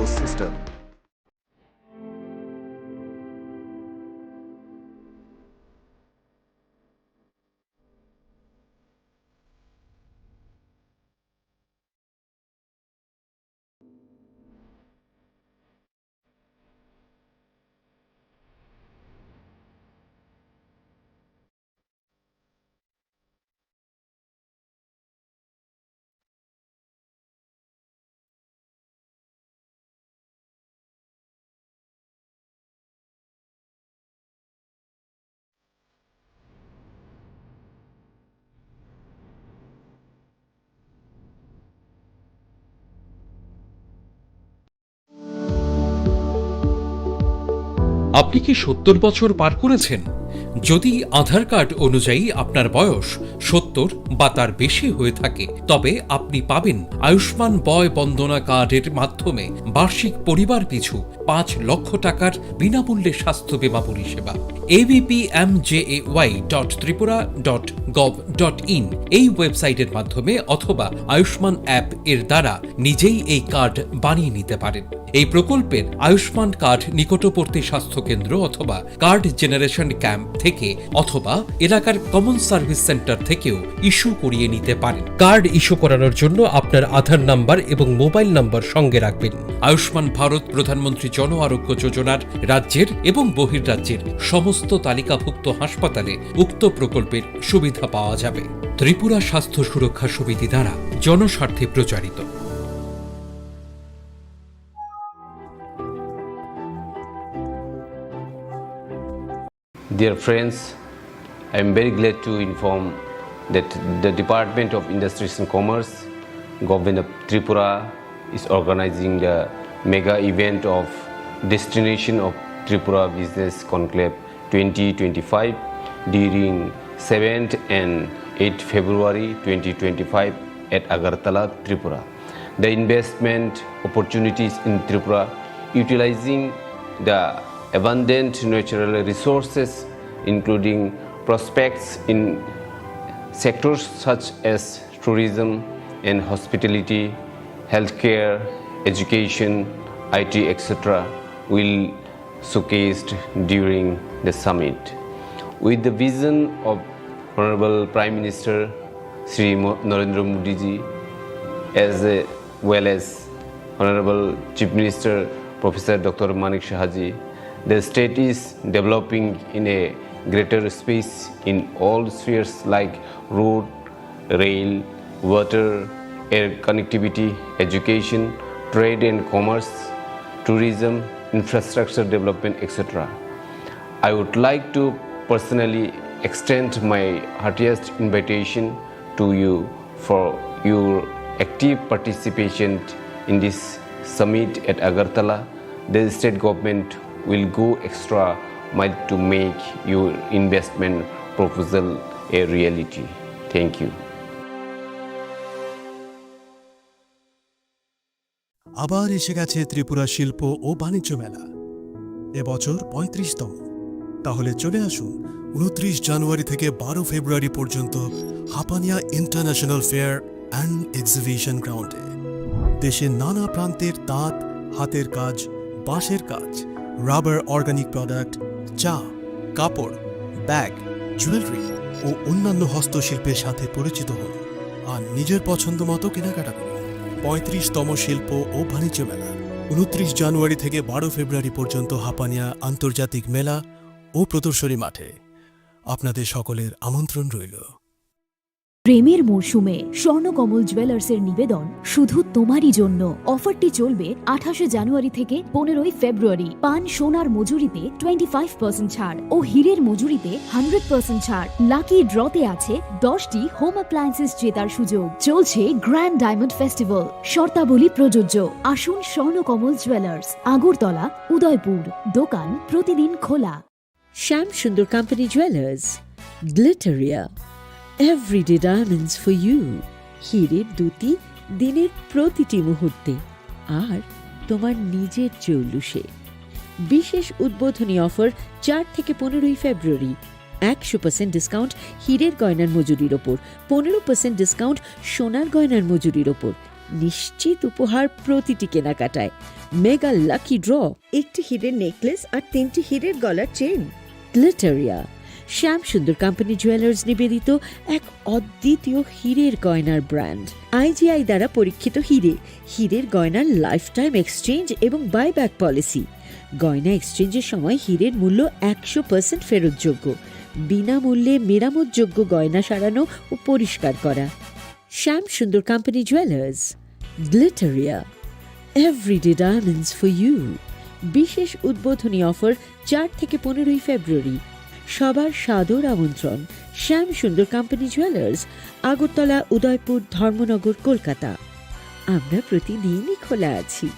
nervous system. আপনি কি 70 বছর পার করেছেন? যদি আধার কার্ড অনুযায়ী আপনার বয়স 70 বা তার বেশি হয়ে থাকে, তবে আপনি পাবেন আয়ুষ্মান বয় বন্দনা কার্ডের মাধ্যমে বার্ষিক পরিবার পিছু 5 লক্ষ টাকার বিনামূল্যে স্বাস্থ্য বীমা পরিষেবা। abpmjay.tripura.gov.in এই ওয়েবসাইটের মাধ্যমে অথবা আয়ুষ্মান অ্যাপ এর দ্বারা নিজেই এই কার্ড বানিয়ে নিতে পারেন। এই প্রকল্পের আয়ুষ্মান কার্ড নিকটবর্তী স্বাস্থ্যকেন্দ্র অথবা কার্ড জেনারেশন ক্যাম্প থেকে অথবা এলাকার কমন সার্ভিস সেন্টার থেকেও ইস্যু করিয়ে নিতে পারেন। কার্ড ইস্যু করানোর জন্য আপনার আধার নাম্বার এবং মোবাইল নাম্বার সঙ্গে রাখবেন। আয়ুষ্মান ভারত প্রধানমন্ত্রী জন আরোগ্য যোজনার রাজ্যের এবং বহির্রাজ্যের সমস্ত তালিকাভুক্ত হাসপাতালে উক্ত প্রকল্পের সুবিধা পাওয়া যাবে। ত্রিপুরা স্বাস্থ্য সুরক্ষা সমিতি দ্বারা জনস্বার্থে প্রচারিত। Dear friends, I am very glad to inform that the Department of Industries and Commerce, Government of Tripura is organizing the mega event of Destination of Tripura Business Conclave 2025 during 7th and 8th February 2025 at Agartala, Tripura. The investment opportunities in Tripura utilizing the abundant natural resources, including prospects in sectors such as tourism and hospitality, healthcare, education, IT, etc., will showcased during the summit. With the vision of Honorable Prime Minister Sri Narendra Modi ji, as well as Honorable Chief Minister Professor Dr. Manik Shahaji, the state is developing in a greater space in all spheres like road, rail, water, air connectivity, education, trade and commerce, tourism, infrastructure development, etc. I would like to personally extend my heartiest invitation to you for your active participation in this summit at Agartala. The state government will go extra mile to make your investment proposal a reality. Thank you. আবার এসে গেছে ত্রিপুরা শিল্প ও বাণিজ্য মেলা, এবছর 35তম। তাহলে চলে আসুন 29 জানুয়ারি থেকে 12 ফেব্রুয়ারি পর্যন্ত Hapania international fair and exhibition গ্রাউন্ডে। দেশের নানা প্রান্তের তাঁত, হাতের কাজ, বাঁশের কাজ, রাবার অর্গানিক প্রোডাক্ট, চা, কাপড়, ব্যাগ, জুয়েলারি ও অন্যান্য হস্তশিল্পের সাথে পরিচিত হন আর নিজের পছন্দ মতো কেনাকাটা করুন। 35তম শিল্প ও বাণিজ্য মেলা 29 জানুয়ারি থেকে 12 ফেব্রুয়ারি পর্যন্ত হাপানিয়া আন্তর্জাতিক মেলা ও প্রদর্শনী মাঠে। আপনাদের সকলের আমন্ত্রণ রইল। প্রেমের মরশুমে স্বর্ণকমল জুয়েলার্সের নিবেদন শুধু তোমারই জন্য। অফারটি চলবে 28 জানুয়ারি থেকে 15 ফেব্রুয়ারি। পান সোনার মজুরিতে 25% ছাড় ও হীরের মজুরিতে 100% ছাড়। লাকি ড্রতে আছে 10টি হোম অ্যাপ্লায়েন্সেস জেতার সুযোগ। চলছে গ্র্যান্ড ডায়মন্ড ফেস্টিভ্যাল, শর্তাবলী প্রযোজ্য। আসুন স্বর্ণকমল জুয়েলার্স, আগরতলা, উদয়পুর। দোকান প্রতিদিন খোলা। Sham Sundar Company Jewelers, Glitteria, everyday diamonds for you. হীরের দুতি দিনের প্রতিটি মুহূর্তে আর তোমার নিজের জৌলুসে। বিশেষ উদ্বোধনী অফার 4 থেকে 15 ফেব্রুয়ারি। 100% ডিসকাউন্ট হীরের গয়নার মজুরির ওপর, 15% ডিসকাউন্ট সোনার গয়নার মজুরির ওপর। নিশ্চিত উপহার প্রতিটি কেনাকাটায়। মেগা লাকি ড্র, একটি হীরের নেকলেস আর 3টি হীরের গলার চেন। গ্লিটারিয়া, শ্যাম সুন্দর কোম্পানি জুয়েলার্স নিবেদিত এক অদ্বিতীয় হীরের গয়নার ব্র্যান্ড। আইজিআই দ্বারা পরীক্ষিত হীরের গয়নার লাইফ টাইম এক্সচেঞ্জ এবং বাইব্যাক পলিসি। গয়না এক্সচেঞ্জের সময় হীরের মূল্য 100% ফেরতযোগ্য। বিনামূল্যে মেরামতযোগ্য গয়না সারানো ও পরিষ্কার করা। Shyam Sundar company jewellers, Glitteria, everyday diamonds for you. বিশেষ উদ্বোধনী অফার 4 থেকে 15 ফেব্রুয়ারি। সবার সাদর আমন্ত্রণ। শ্যাম সুন্দর কোম্পানি জুয়েলার্স, আগরতলা, উদয়পুর, ধর্মনগর, কলকাতা। আমরা প্রতিদিনই খোলা আছি।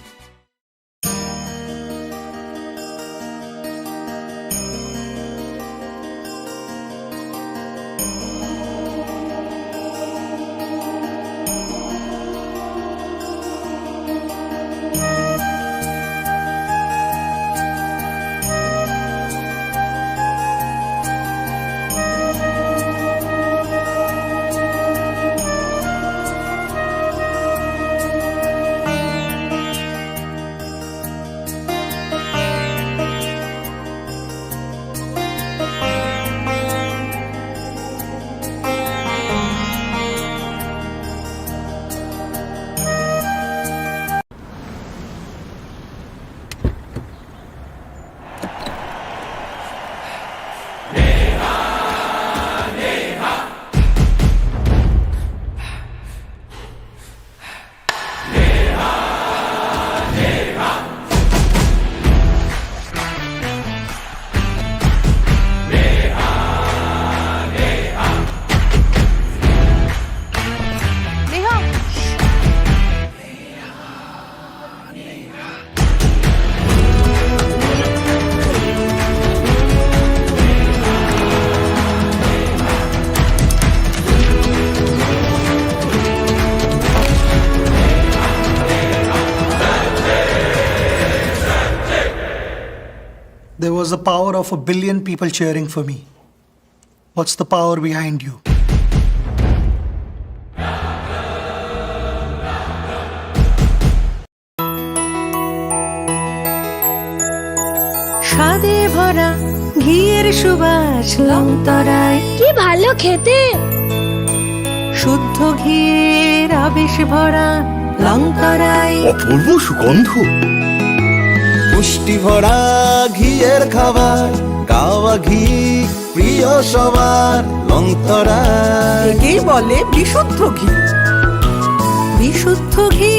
There was the power of 1 billion people cheering for me. What's the power behind you? স্বাদে ভরা ঘিয়ের সুবাস লংতরায়, কি ভালো খেতে। শুদ্ধ ঘিয়ের আবেশ ভরা লংতরায়, অপূর্ব সুগন্ধ। পুষ্টি ভরা ঘিয়ের খাবার, গাওয়া ঘি প্রিয় সবার লংতরায়। একেই বলে বিশুদ্ধ ঘি। বিশুদ্ধ ঘি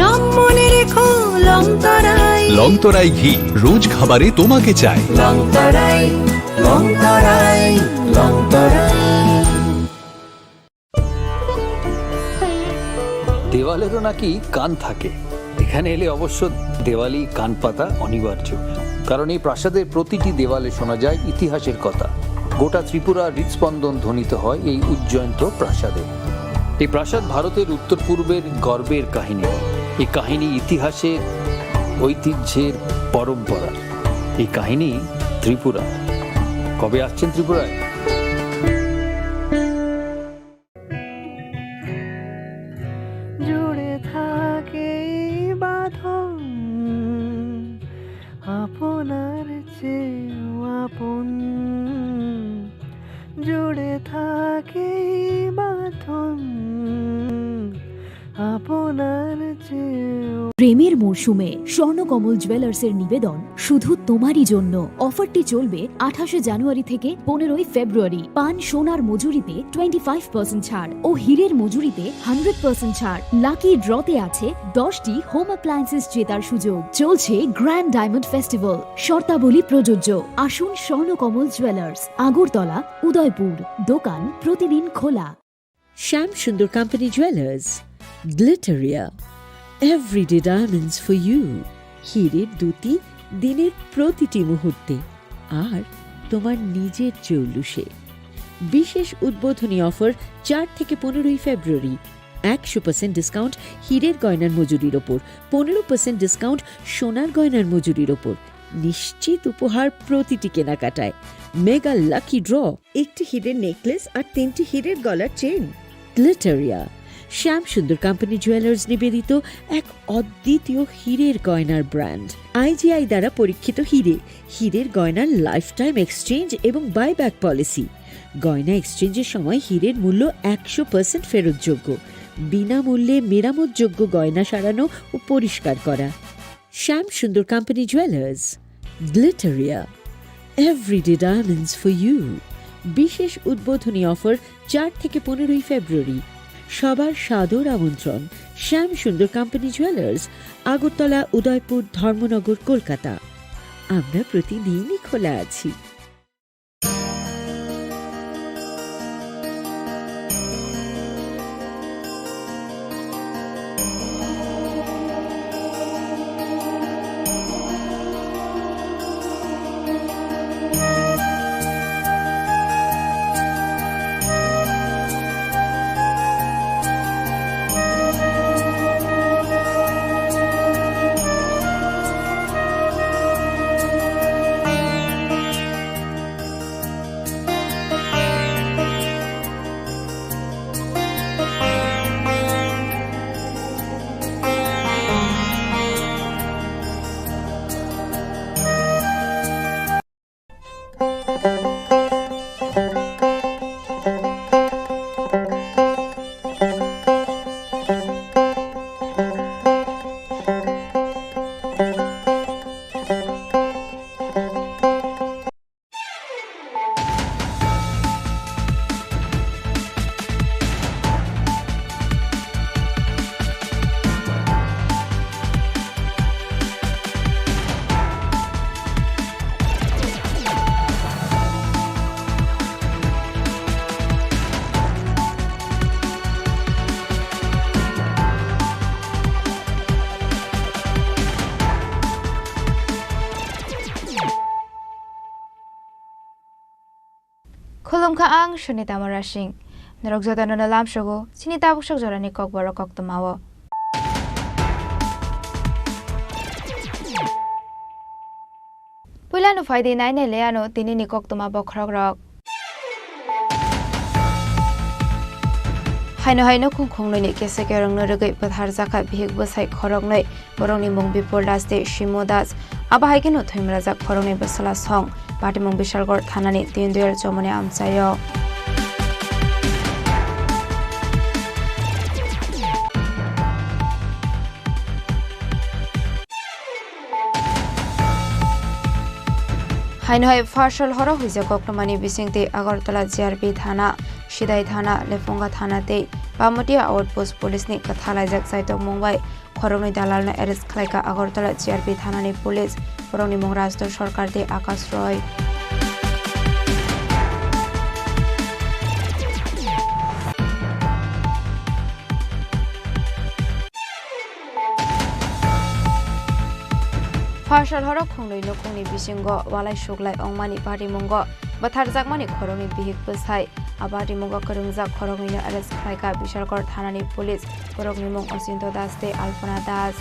নাম মনে রেখো লংতরায়। লংতরাই ঘি রোজ খাবারে তোমাকে চাই। লংতরায়, লংতরায়, লংতরায়। দেওয়ালেরও নাকি কান থাকে। এখানে এলে অবশ্য দেওয়ালি কান পাতা অনিবার্য, কারণ এই প্রাসাদের প্রতিটি দেওয়ালে শোনা যায় ইতিহাসের কথা। গোটা ত্রিপুরা হৃদস্পন্দন ধ্বনিত হয় এই উজ্জয়ন্ত প্রাসাদে। এই প্রাসাদ ভারতের উত্তর পূর্বের গর্বের কাহিনী। এই কাহিনী ইতিহাসের, ঐতিহ্যের, পরম্পরা। এই কাহিনী ত্রিপুরা। কবে আসছেন ত্রিপুরায়? জুড়ে থাকে বাঁধন আপনার চেয়েও আপন। জুড়ে থাকে বাঁধন আপনার চেয়েও। প্রেমের মরশুমে স্বর্ণকমল জুয়েলার্সের নিবেদন শুধু তোমারই জন্য। অফারটি চলবে 28 জানুয়ারি থেকে 15 ফেব্রুয়ারি। পান সোনার মজুরিতে 25% ছাড় ও হীরের মজুরিতে 100% ছাড়। লাকি ড্রতে আছে 10টি হোম অ্যাপ্লায়েন্সেস জেতার সুযোগ। চলছে গ্র্যান্ড ডায়মন্ড ফেস্টিভ্যাল। শর্তাবলী প্রযোজ্য। আসুন স্বর্ণকমল জুয়েলার্স, আগরতলা, উদয়পুর। দোকান প্রতিদিন খোলা। Shyam Sundar company jewellers, Glitteria, everyday diamonds for you. হীরের দুটি দিনের প্রতিটি মুহূর্তে আর তোমার নিজের জৌলুসে। বিশেষ উদ্বোধনী অফার 4 থেকে 15 ফেব্রুয়ারি। 100% ডিসকাউন্ট হীরের গয়নার মজুরির ওপর, 15% ডিসকাউন্ট সোনার গয়নার মজুরির ওপর। নিশ্চিত উপহার প্রতিটি কেনাকাটায়। মেগা লাকি ড্র, একটি হীরের নেকলেস আর 3টি হীরের গলার চেন। গ্লিটারিয়া, শ্যাম সুন্দর কোম্পানি জুয়েলার্স নিবেদিত এক অদ্বিতীয় হীরের গয়নার ব্র্যান্ড। আইজিআই দ্বারা পরীক্ষিত হীরের গয়নার লাইফ টাইম এক্সচেঞ্জ এবং বাইব্যাক পলিসি। গয়না এক্সচেঞ্জের সময় হীরের মূল্য 100% ফেরতযোগ্য। বিনামূল্যে মেরামতযোগ্য গয়না সারানো ও পরিষ্কার করা। Shyam Sundar company jewellers, Glitteria, everyday diamonds for you. বিশেষ উদ্বোধনী অফার 4 থেকে 15 ফেব্রুয়ারি। সবার সাদর আমন্ত্রণ। শ্যাম সুন্দর কোম্পানি জুয়েলার্স, আগরতলা, উদয়পুর, ধর্মনগর, কলকাতা। আমরা প্রতিদিনই খোলা আছি। Khulumkha ang Shunita Marashing. Narogzota no nalam shogo, sinita bushok jorani Kokborok koktomawo. Pulano faidi naine leano tinini koktoma bokrogrok. Haino khungkhung ni kesekerong no regai pathar jaka bihik bosai khorok nei borongni mung bipol daste shimodas abahai no thimraja khorong nei basala song Patimong Bishalgor Thanani Tinduel Chomone Amsayo. Hainoi Farshal Horo Huja Koktomani Bisingti Agartala GRP Thana, Shidai Thana, Lefonga Thana Te, Pamotia Outpost Police Ni Kathala Jak Saito Mumbai, Koroni Dalal na Eres Klaika Agartala GRP Thanani Police, Koroni Mongrastor Sorkar De Akas Roy. Farshal Horo Khungloi Nokungni Bisingo, Walai Shuglai Ongmani Party Mungo, Bathar Jakmani Khoroni Bihik Busai, Abati Mungo Kurungzak Khoroni Ares Klaika Bishalgor Thanani Police, Korogni Mung Osinto Daste Alfona Das.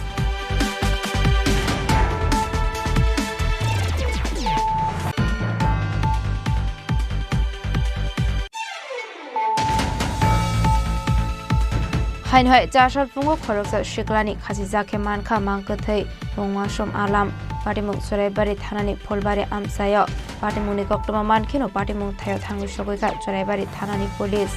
Hainhoi Jashal Fungo Koroksa Shiklani Khasizake Manka Mankathei Bongwashom Alam Patimung Soraibari Thanani Polbari Amsayo Patimuni Koktoma Mankino Patimung Thayo Thangu Shogoika Soraibari Thanani Police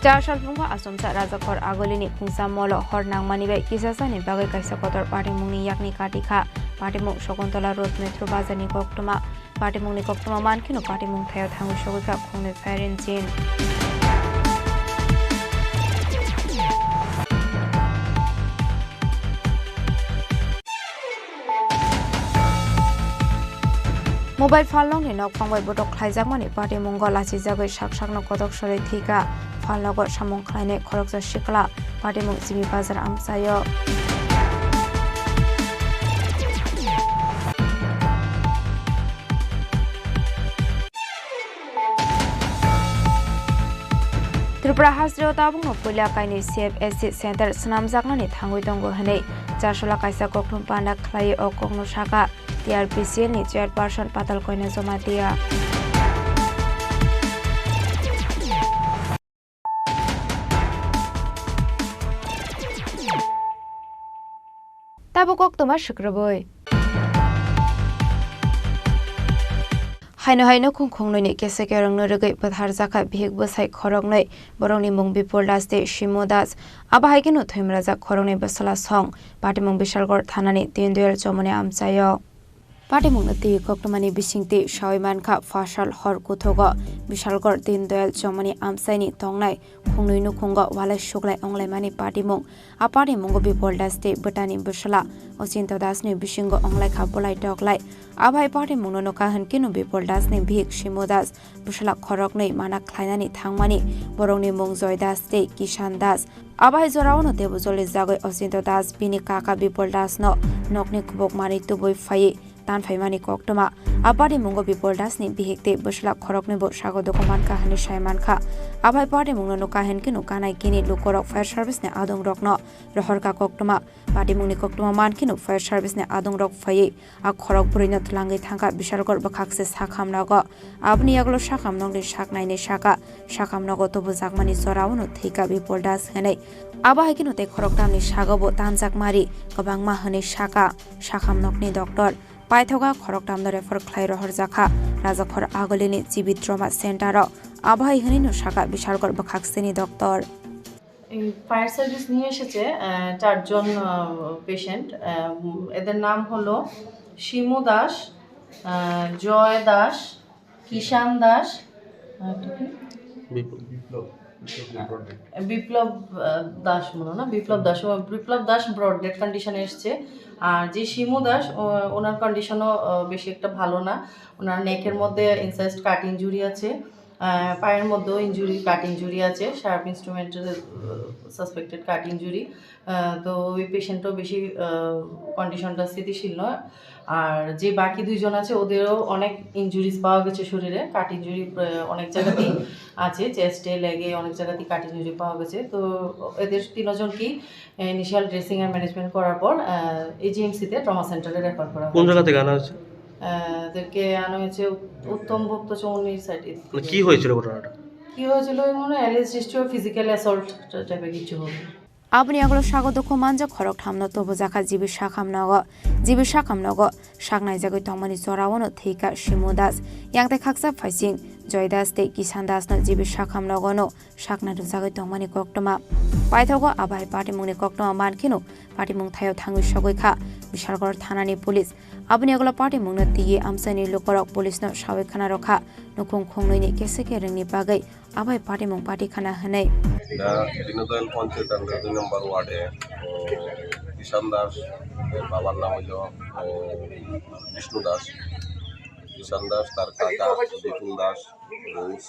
Jashal Fungo Asumsa Rajakor Agolini Kungsa Molo Hornang Manibe Kisasani Bagai Kaisa Kotor Patimuni Yakni Katika Patimung Shokontola Road Metro Bazani Koktoma Patimung Koktoma Mankino Patimung Thayo Thangu Shogoika Khungni Ferin Jin Mobile Falong ni nok pangwai botok khlaijak mani Patimung Lasi Jagoi Shakshakno Kotok Sore Thika Falnogo Samung Khlaine Khoroksa Shikla Patimung Simi Bazar Amsayo Tripura Hasrio Tabung Pulia Kaini CFSC Center Snam Zaknani Tangui Tongo Hane, Jashola Kaisa Koktum Panda Klai O Kogno Shaka, TRPC ni chairperson Patal Koine Zomatia. Tabukok Toma Shukraboy. Haino Kongkong ni Kesekerang Nurgay Patharzaka Big Busai Korongnay, Boroni Mung Bipoldas de Shimodas, Abahagino Timraza Korone Basala Song, Patimung Bishalgor Tanani, the Induel Jomone Amsayo. Patimungati Koktomani Bishingti, Shawimanka, Fashal Hor Kutoga, Bishalgor, the Induel Jomani Amsani, Tongnai, Kongnu Konga, Wale Shugla, Onlemani Patimung, a Patimungo Bipoldas de Butani Bushala, Osinto Dasni Bishingo Onglai Kabolai Doglai. Abai party muno kahan kinu bipoldas ni bhik shimodas bushala khorok nei mana khlainani thangmani borongni mung joydas te kishan das abai jorauno debujole jagoi osinto das bini kaka bipoldas no nokni kubok mani tuboi phai tan phaimani koktoma apari mungo bipoldas ni bihekte bushala khorok ne bo sago dokuman kahani shaiman kha abai party muno kahan kinu kanai kini lukorok fire service ne adong rokno rohor ka koktoma party mungni koktoma man kinu fire service ne adong rok phai a khorok burina langai thangka bishalgor bakhakse sakhamnago abni aglo sakhamnongni saknaini saka sakhamnago tobu jakmani sorawno theika bipoldas henai aba hakino te khoroktamni sagobo tanjakmari gobangma hane saka sakhamnokni doctor paithoga khoroktamno refer khlai rohor jakha rajakhor agolini jibit trauma center আবহাই হনিনো শাখা Bishalgarh বাখাকসেনি doctor এই fire service নিয়ে এসেছে চারজন patient এদের নাম হলো শিমু দাস জয় দাস কিষান দাস বিপ্লব দাস মনে না বিপ্লব দাস ব্রড ডেড কন্ডিশনে এসেছে আর যে শিমু দাস ওনার কন্ডিশনও বেশি একটা ভালো না ওনার নেকের মধ্যে ইনসাইজড কাট ইনজুরি আছে পায়ের মধ্যেও কাট ইনজুরি আছে শার্প ইনস্ট্রুমেন্টের সাসপেক্টেড কাট ইনজুরি তো ওই পেশেন্টও বেশি কন্ডিশনটা স্থিতিশীল নয় আর যে বাকি দুইজন আছে ওদেরও অনেক ইনজুরিজ পাওয়া গেছে শরীরে কাট ইনজুরি অনেক জায়গাতেই আছে চেস্টে লেগে অনেক জায়গাতেই কাট ইনজুরি পাওয়া গেছে তো এদের তিনজনকেই ইনিশিয়াল ড্রেসিং অ্যান্ড ম্যানেজমেন্ট করার পর এজিএমসিতে ট্রমা সেন্টারে রেফার করা কোন জায়গা থেকে আনা হয়েছে এদেরকে আনা হয়েছে উত্তম ভক্ত চৌনির সাইডে কি হয়েছিল ঘটনাটা কি হয়েছিল মনে হয় অ্যালিজ হিস্ট্রি অফ ফিজিক্যাল অ্যাসল্ট টাইপের কিছু হবে abni aglo sago doko manja khorok thamno tobo jaka jibi shakamnago sagnai jagoi tongmani jorawono theika shimudas yangte khaksa phaising joydas te kisandas no jibi shakamnago no sakna jagoi tongmani koktoma paithogo abai party mungni koktoma mankino party mung thayo thangu sogoi kha bishalgor thanani police abni aglo party mungna tiye amsani lokorok police no sabai khana rokha nukung khongnoi keseke rengni bagai abai party mung party khana hanai বিনোদন পঞ্চায়েত 2 নম্বর ওয়ার্ডে কিষান দাস বাবার নাম হইল বিষ্ণু দাস কিষান দাস তার কাকা বিপুল দাস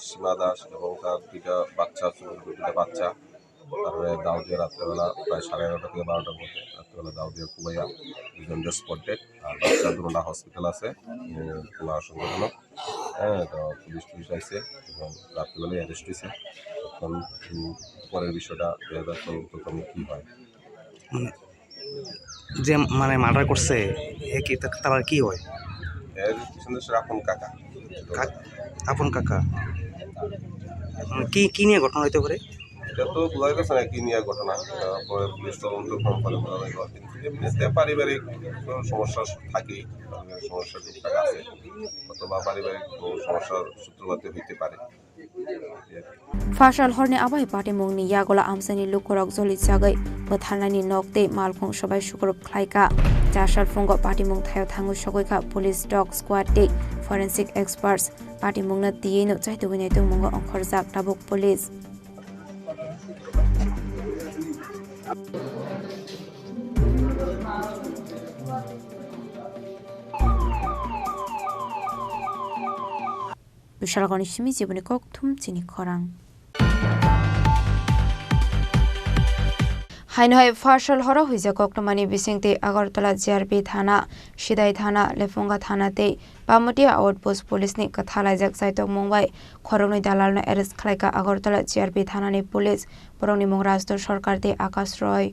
সীমা দাস এবং তার দুইটা বাচ্চা তারপরে দাউদিয়া রাত্রেবেলা প্রায় 11:30 থেকে 12টার মধ্যে রাত্রেবেলা দাউদিয়া কুবাইয়া দুজন স্পটেড আর বাচ্চা দুটা হসপিটাল আছে খুবই আশঙ্কাজনক তো পুলিশ আইছে এবং রাত্রেবেলায় অ্যারেস্ট হয়েছে এখন পরের বিষয়টা তদন্তক্রমে কী হয় মানে যে মানে মার্ডার করছে কি তার কি হয় এর পিছনে আপন কাকা কি নিয়ে ঘটনা হইতে পারে এটা তো বোঝা গেছে না কি নিয়ে ঘটনা পরে পুলিশ তদন্তক্রম ফলে বোঝা যাবে কিন্তু এমনিতে পারিবারিক সমস্যা থাকেই সমস্যা ঠিকঠাক আছে অথবা পারিবারিক সমস্যার সূত্রপাত হইতে পারে Fashal horne abai party mungni yagola amsani lukorok joli jagai potharnani nokte malkhung sabai sukrop khlaika jashal fungo party mung thayo thangu sogoika police dog squad te forensic experts party mungna tieno chaitugine tung mungo onkhorjak tabuk police Bishalgoni shimi jibuni koktum Chini Khorang হাইনহাই ফার্সাল হরা হইজা কক্টমানি বিসিংতে Agartala GRP থানা সিদাই থানা লেফুঙ্গা থানাতে Pamtia outpost পুলিসनि kathalajak saitok mungbai khorongni dalalno arrest khlaika Agartala GRP থানানি police বরংনি mung রাষ্ট্র সরকারতে আকাশ রয়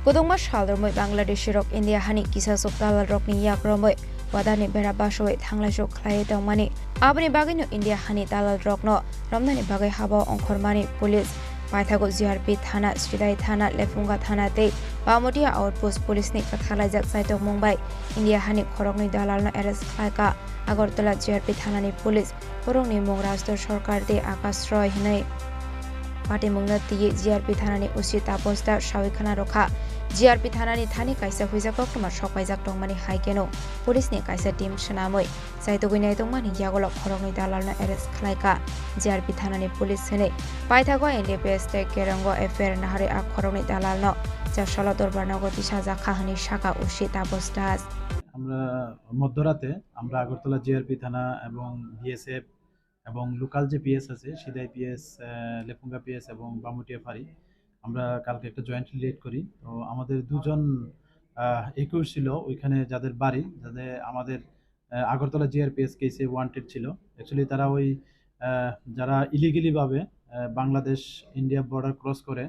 Kodongma shalromoi Bangladeshi rok India hani kisa sok dalal rok ni yak romoi wadani bera basoi thangla sok khlai tongmani abni bagino India hani dalal rok no ramnani bagai haba ongkhormani police paithago GRP thana Sidai thana Lefunga thana te Pamotia outpost police ni kathalajak saitok mumbai India hani khorongni dalal no arrest khlaika Agartala GRP thana ni police porongni mung rashtor sarkar te akash roy hinai Pati mungna tiye GRP thanani usi taposta shawikhana rokha GRP thanani thani kaisa huija koktoma sokaijak tongmani haikeno police ni kaisa team shanamoi saitoginai tongmani yagolok khorongni dalalna arrest khlaika GRP thanani police hene paithago NDPS te kerango affair nahare a khorongni dalalno jashala dorbarnago disha jakha hani shaka usi taposta আমরা মধ্যরাতে আমরা Agartala GRP থানা এবং BSF এবং local যে PS আছে সিদাই PS Lefunga PS এবং বামুটিয়া ফাঁড়ি আমরা কালকে একটা জয়েন্টলি রেড করি তো আমাদের দুজন একুশ ছিল ওইখানে যাদের বাড়ি যাদের আমাদের আগরতলা জিআরপিএস কেসে ওয়ান্টেড ছিল অ্যাকচুয়ালি তারা ওই যারা ইলিগালিভাবে বাংলাদেশ ইন্ডিয়া বর্ডার ক্রস করে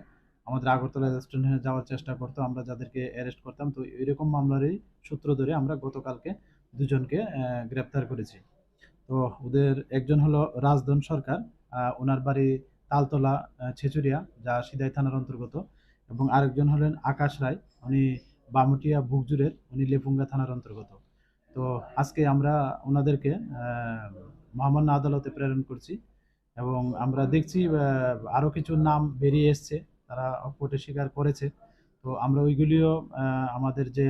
আমাদের আগরতলা রেস্টুরেন্টে যাওয়ার চেষ্টা করতো আমরা যাদেরকে অ্যারেস্ট করতাম তো এরকম মামলারই সূত্র ধরে আমরা গতকালকে দুজনকে গ্রেপ্তার করেছি তো ওদের একজন হলো রাজধন সরকার ওনার বাড়ি তালতলা ছেচুরিয়া যা সিদাই থানার অন্তর্গত এবং আরেকজন হলেন আকাশ রায় উনি বামুটিয়া বুকজুরের উনি লেফুঙ্গা থানার অন্তর্গত তো আজকে আমরা ওনাদেরকে মহামান্য আদালতে প্রেরণ করছি এবং আমরা দেখছি আরও কিছু নাম বেরিয়ে এসছে তারা কোর্টে স্বীকার করেছে তো আমরা ওইগুলিও আমাদের যে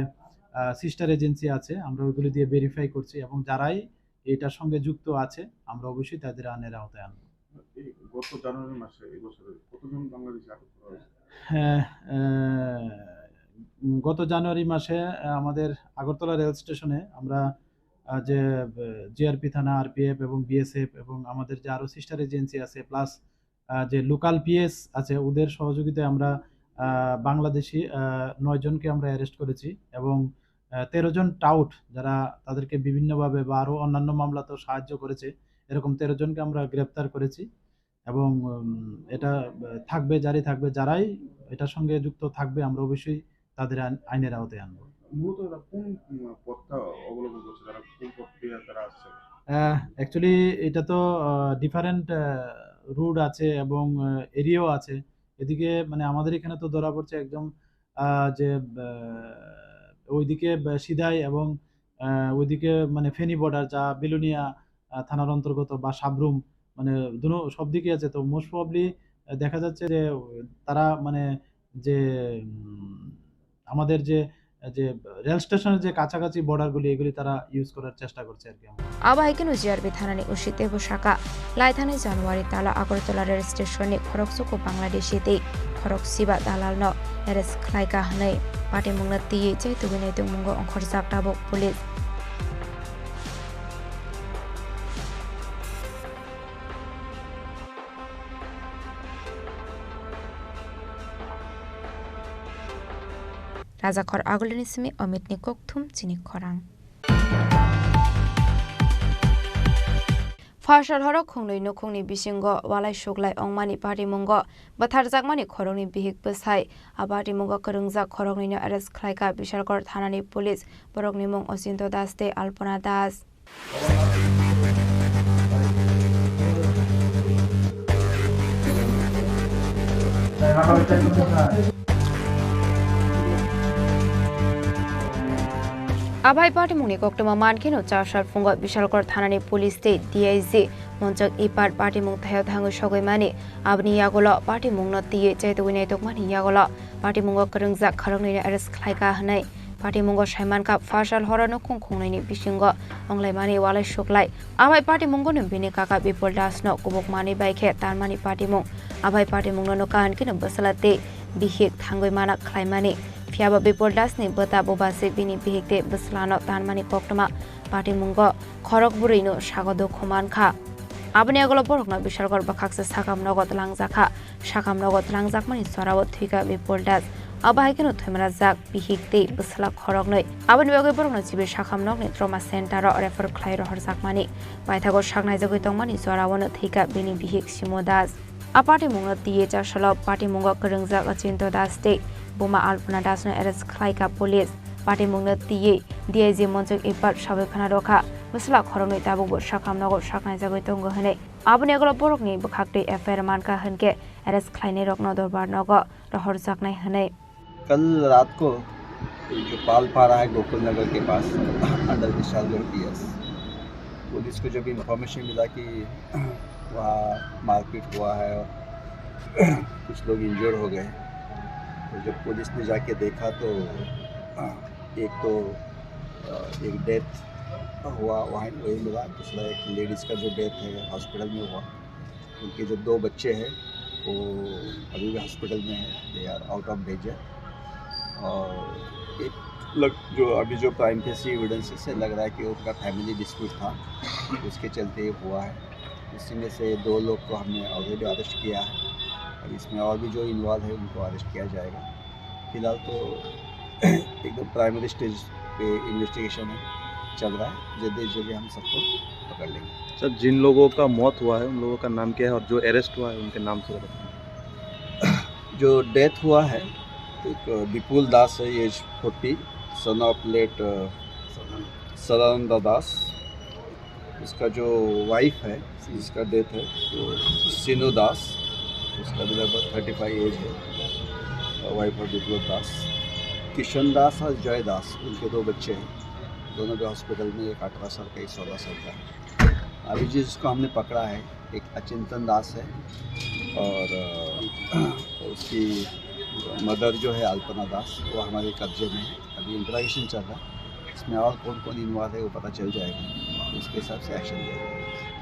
সিস্টার এজেন্সি আছে আমরা ওইগুলি দিয়ে ভেরিফাই করছি এবং যারাই এটার সঙ্গে যুক্ত আছে আমরা অবশ্যই তাদের আইনের আওতায় আনবো গত জানুয়ারি মাসে এই বছরে কতজন বাংলাদেশি আটক করা হয়েছে গত জানুয়ারি মাসে আমাদের আগরতলা রেল স্টেশনে আমরা যে জিআরপি থানা আরপিএফ এবং বিএসএফ এবং আমাদের যে আরও সিস্টার এজেন্সি আছে প্লাস যে লোকাল পিএস আছে ওদের সহযোগিতায় আমরা বাংলাদেশি 9 জনকে আমরা অ্যারেস্ট করেছি এবং 13 জন টাউট যারা তাদেরকে বিভিন্নভাবে বা আরও অন্যান্য মামলাতেও সাহায্য করেছে এরকম 13 জনকে আমরা গ্রেপ্তার করেছি এবং এটা থাকবে জারি থাকবে যারাই এটার সঙ্গে যুক্ত থাকবে আমরা অবশ্যই তাদের আইনের আওতায় আনবো মূলত কোন পথটা অবলম্বন করছে যারা কোন পথ দিয়ে তারা আসছে অ্যাকচুয়ালি এটা তো ডিফারেন্ট রুট আছে এবং এরিয়াও আছে এদিকে মানে আমাদের এখানে তো ধরা পড়ছে একদম যে ওইদিকে সিদাই এবং ওইদিকে মানে ফেনী বর্ডার যা বিলুনিয়া থানার অন্তর্গত বা সাবরুম মানে দুটো সব দিকে আছে তো মোস্ট প্রবাবলি দেখা যাচ্ছে যে তারা মানে যে আমাদের যে রেল স্টেশনের যে কাছাকাছি বর্ডারগুলি এগুলি তারা ইউজ করার চেষ্টা করছে আর কি আবাহিকেনো জিআরপি থানানি উসিতে বসাকা লাইথানি জানুয়ারি তালা আগরতলা রেল স্টেশনে খরকসুকো বাংলাদেশিতে খরক সিবা দালালন এরেস খ্লাইকা হनै পাটি মুংনা তিয়ে চাইতুগিনাই তুমুঙ্গো অংখরজাক টাবক police Rajakor Agulinismi Omitni Koktum Chini Khorang Farshal Horok Khongni Nukungni Bishingo Walai Shuglai Ongmani Party Mungo Batharjakmani Khorongni Bihik Besai Abati Mungo Kerungjak Khorongni Arrest Khlaika Bishalgor Thanani Police Borokni Mung Osinto Daste Alpona Das Abai party muni koktoma mankino charshal fungo bishalgor thanani police te DIG monjak ipar party mung thaya thangu sogoi mani abni yagolo party mung no tiye chaitugini tokmani yagolo party mungo kerungjak kharongni arrest khlaika hanai party mungo Shaiman Cup Farshal Horano Kongkongni Bishingo Onglai Mani Walai Shuklai Abai party mungo ni bini kaka bipol das no kubuk mani baikhe tarmani party mung abai party mungno kan kino basalate bihik thangoi mana khlaimani fiaba bipol dasni bata bobase bini bihikte baslano tanmani koktoma party mungo khorok burino sagodo khoman kha abani agolo borokna bishalgor bakhakse sakam nogot langjakha sakam nogot langjakmani sorawo thika bipol das abai kino themra jak bihikte basla khorok noi abani bagoi borokna jibe sakam nokni trauma center ro refer khlai ro horjakmani baithago saknai jagoi tongmani sorawo no thika bini bihik simodas apati mungno tiye chasalo party mungo krengjak achinto daste boma alpana dasno arrest khlaika police party mungno tiye DIG monjok epar sabai khana rokha musla khorongni tabu sakamnago saknai jagoi tongo hene aboni agolo borokni bakhakte FIR manka hanke arrest khlaine rokno dorbar nogo rohor jaknai hene कल रात को जो पालपारा है गोकुल नगर के पास under Vishalgarh PS police को जब information मिला कि वहाँ मारपीट हुआ है और कुछ लोग इंजर्ड हो गए तो जब पुलिस ने जाके देखा तो एक डेथ हुआ वहाँ वही मिला दूसरा एक लेडीज़ का जो डेथ है हॉस्पिटल में हुआ उनके जो 2 बच्चे हैं वो अभी भी हॉस्पिटल में है they are out of danger और जो अभी जो प्राइम फेसी एविडेंस से लग रहा है कि उनका फैमिली डिस्प्यूट था उसके चलते हुआ है इसमें से 2 लोग को हमने ऑलरेडी अरेस्ट किया है और इसमें और भी जो इन्वॉल्व है उनको अरेस्ट किया जाएगा फिलहाल तो एकदम प्राइमरी स्टेज पे इन्वेस्टिगेशन है चल रहा है जल्दी हम सबको पकड़ लेंगे सर जिन लोगों का मौत हुआ है उन लोगों का नाम क्या है और जो अरेस्ट हुआ है उनके नाम से बताएं जो डेथ हुआ है एक विपुल दास है age 40 son of late Sadanand Das उसका जो वाइफ है जिसका डेथ है तो सिनु दास उसका भी लगभग 35 एज है वाइफ ऑफ विपुल दास किशन दास और जय दास उनके 2 बच्चे हैं दोनों भी हॉस्पिटल में एक 18 साल का एक 16 साल का है अभी जिसको हमने पकड़ा है एक अचिंतन दास है और उसकी मदर जो है अल्पना दास वो हमारे कब्जे में है अभी इंट्रोगेशन चल रहा है इसमें और कौन इन्वॉल्व है वो पता चल जाएगा उसके हिसाब से एक्शन लेंगे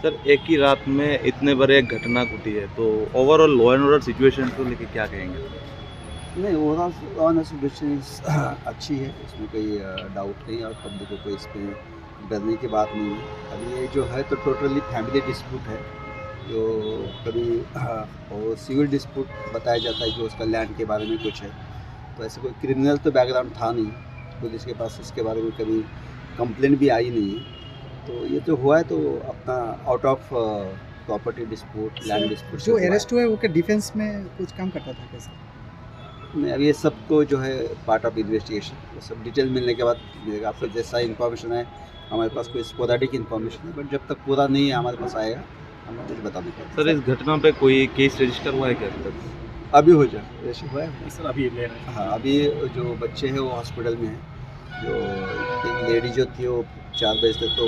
सर एक ही रात में इतने बड़े एक घटना घटी है तो overall law and order situation को लेके क्या कहेंगे नहीं overall law and order situation अच्छी है इसमें कोई डाउट नहीं और पब्लिक को कोई इस पर डरने की बात नहीं है अभी ये जो है तो टोटली फैमिली डिस्प्यूट है जो कभी और सिविल डिस्प्यूट बताया जाता है कि उसका लैंड के बारे में कुछ है तो ऐसे कोई क्रिमिनल तो बैकग्राउंड था नहीं पुलिस के पास इसके बारे में कभी कंप्लेंट भी आई नहीं है तो ये तो हुआ है तो अपना out of property dispute land dispute जो अरेस्ट हुआ है वो क्या डिफेंस में कुछ काम करता था कैसे नहीं अभी ये सबको जो है पार्ट ऑफ इन्वेस्टिगेशन वो सब डिटेल मिलने के बाद मिलेगा आपको जैसा इन्फॉर्मेशन है हमारे पास कोई स्पोराडिक इन्फॉर्मेशन है बट जब तक पूरा नहीं है हमारे पास आएगा हम कुछ बता नहीं पाएंगे सर इस घटना पे कोई केस रजिस्टर हुआ है क्या अभी हो जाए जैसे हुआ है सर अभी ले रहे हैं हाँ अभी जो बच्चे हैं वो हॉस्पिटल में हैं जो एक लेडी जो थी वो 4 बजे तक तो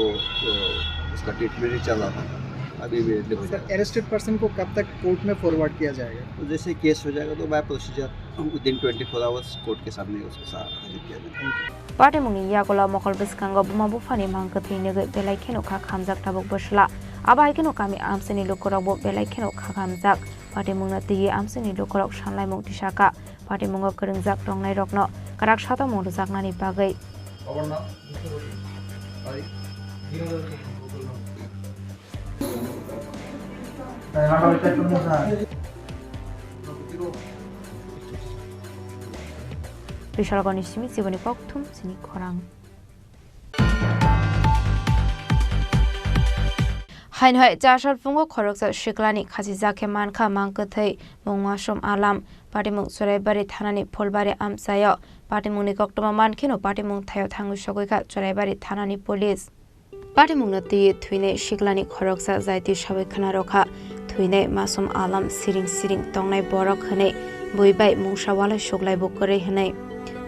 उसका ट्रीटमेंट ही चल रहा था अभी इमीडिएटली हो जाएगा अरेस्टेड पर्सन को कब तक कोर्ट में फॉरवर्ड किया जाएगा तो जैसे केस हो जाएगा तो by procedure within 24 hours court के सामने उसके साथ हाजिर किया जाएगा party mungni yagola mokol biskango buma bufani mangkathi nege belai kheno kha khamjak tabuk bosla abai keno kami amseni lokorok bo belai kheno kha khamjak party mungna tiye amseni lokorok sanlai mung tisaka party mungo krengjak tongnai rokno karak sata mung jaknani bagai Bishalgoni Simi Siboni Poktum Chini Khorang Hainhoi Jashar Fungo Khoroksa Shiklani Khaji Zakhe Manka Mankathai Mongmashom Alam Party Mung Soraibari Thanani Pholbari Amsayo Party Mungni Koktoma Mankino Party Mung Thayo Thangu Shogoika Soraibari Thanani Police Party Mungna Ti Thuine Shiklani Khoroksa Zaiti Shabai Khana Rokha Thuine Masom Alam Siring Tongnai Borok Hane Buibai Mungshawala Shoglai Bokore Hane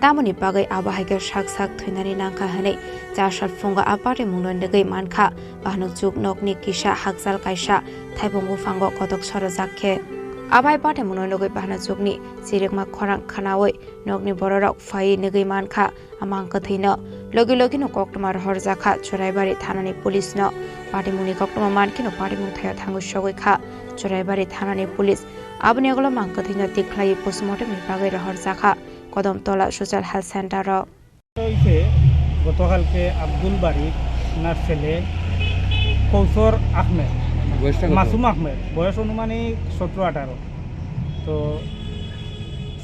Tamoni bagai abahaiga sak thuinani nangka hane jashar funga aparte mungnon degai manka bahnuk juk nokni kisa hakjal kaisa thaibongu fango kotok soro jakhe abai pate mungnon degai bahna jukni sirekma khorang khanawoi nokni bororok phai negai manka amangka theina logi no koktoma hor jakha choraibari thanani police no pate mungni koktoma mankino pate mung thaya thangu sogoi kha choraibari thanani police abni agolo mangkathina tiklai postmortem ni bagai rahar zakha Kadamtala social health centre গতকালকে আব্দুল বারিক ওনার ছেলে কৌসর আহমেদ মাসুম আহমেদ বয়স অনুমানিক 17-18 তো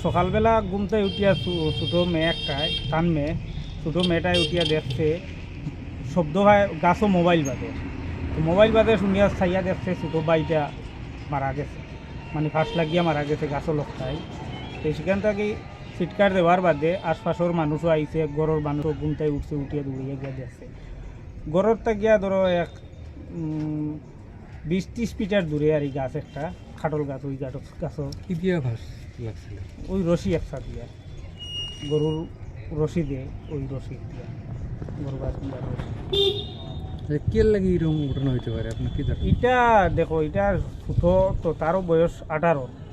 সকালবেলা ঘুমতে উঠিয়া ছোটো মেয়ে একটায় তান মেয়ে ছোটো মেয়েটায় উঠিয়া দেখছে শব্দ হয় গাছও মোবাইল বাজে তো মোবাইল বাজে শুনিয়া ছাইয়া দেখছে ছোটো বাইটা মারা গেছে মানে ফাঁস লাগিয়া মারা গেছে গাছও লোকটায় তো সেখান থেকে চিৎকার দেওয়ার বাদে আশপাশের মানুষও আইছে গড়ের মানুষও ঘুমটাই উঠছে উঠিয়া দৌড়িয়ে গিয়া দেখছে গড়েরটা গিয়া ধরো এক 20-30 ফিটার দূরে আর এই গাছ একটা খাটল গাছ ওই গাছও ওই রশি একসাথ দিয়া গরুর রশি দিয়ে ওই রশি দিয়া গরু গাছ কে লাগে এরকম ঘটনা হইতে পারে আপনার কি এটা দেখো এটা ছোটো তো তারও বয়স 18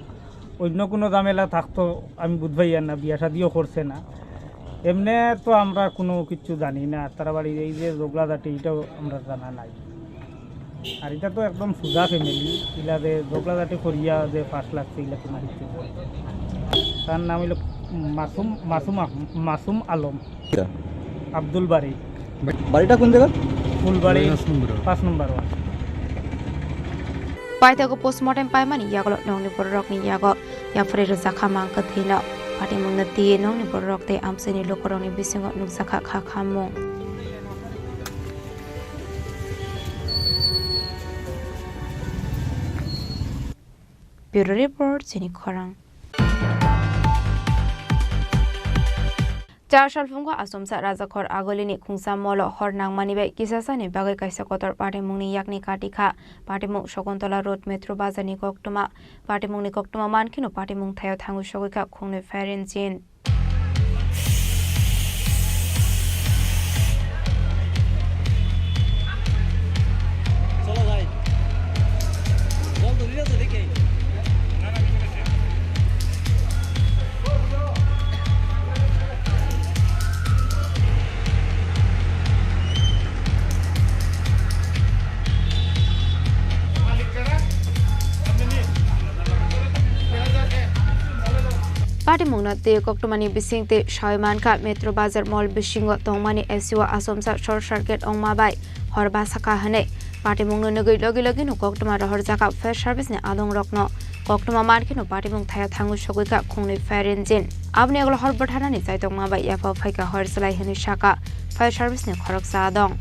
অন্য কোনো ঝামেলা থাকতো আমি বুঝবাই না বিয়া শাদিও করছে না এমনি তো আমরা কোনো কিছু জানি না তারা বাড়ির এই যে জগলাদাটি এটাও আমরা জানা নাই আর এটা তো একদম সুজা ফ্যামিলি এলা যে জগলাদাটি করিয়া যে ফার্স্ট লাগছে এগুলা কোনো কিছু তার নাম হইল মাসুম আলম আব্দুল বারি বাড়িটা কোন জায়গা ফুলবাড়ি 5 নম্বর ওয়ার্ড পাইতাগো পোস্টমর্টেম পাইমানি ইয়াগলো নংনি বড়রকনি ইয়াগো ইয়াফরে রজাখা মাংকাথিনা পাটি মংনাতি নংনি বড়রকতে আমসেনি লোকরংনি বিসিংগ নুকজাখা খা খামং Bureau Report Chini Khorang Char Shalfungo Asumsa Razakor Agolini Kungsa Molo Hornang Manibe Kisasani Bagai Kaisa Kotor Party Mungni Yakni Katika Party Mung Shogontola Road Metro Bazani Koktuma Party Mungni Koktuma Mankino Party Mung Tayo Tangu Shogika Kungni Ferin Jin Party Mungnate Koktumani Bisingte Shaimanka Metro Bazar Mall Bishingo Tongmani Esiwa Asomsa Short Circuit Ongmabai Horba Sakahane Party Mungno Nugui Logi no Koktuma Horzaka Fair Service ne Adong Rokno Koktuma Markino Party Mung Thaya Tangu Shogika Kungni Ferin Jin Abnegol Horbatarani Saitongmabai Yafa Faika Horsalai Henishaka Fire Service ne Khorok Sadong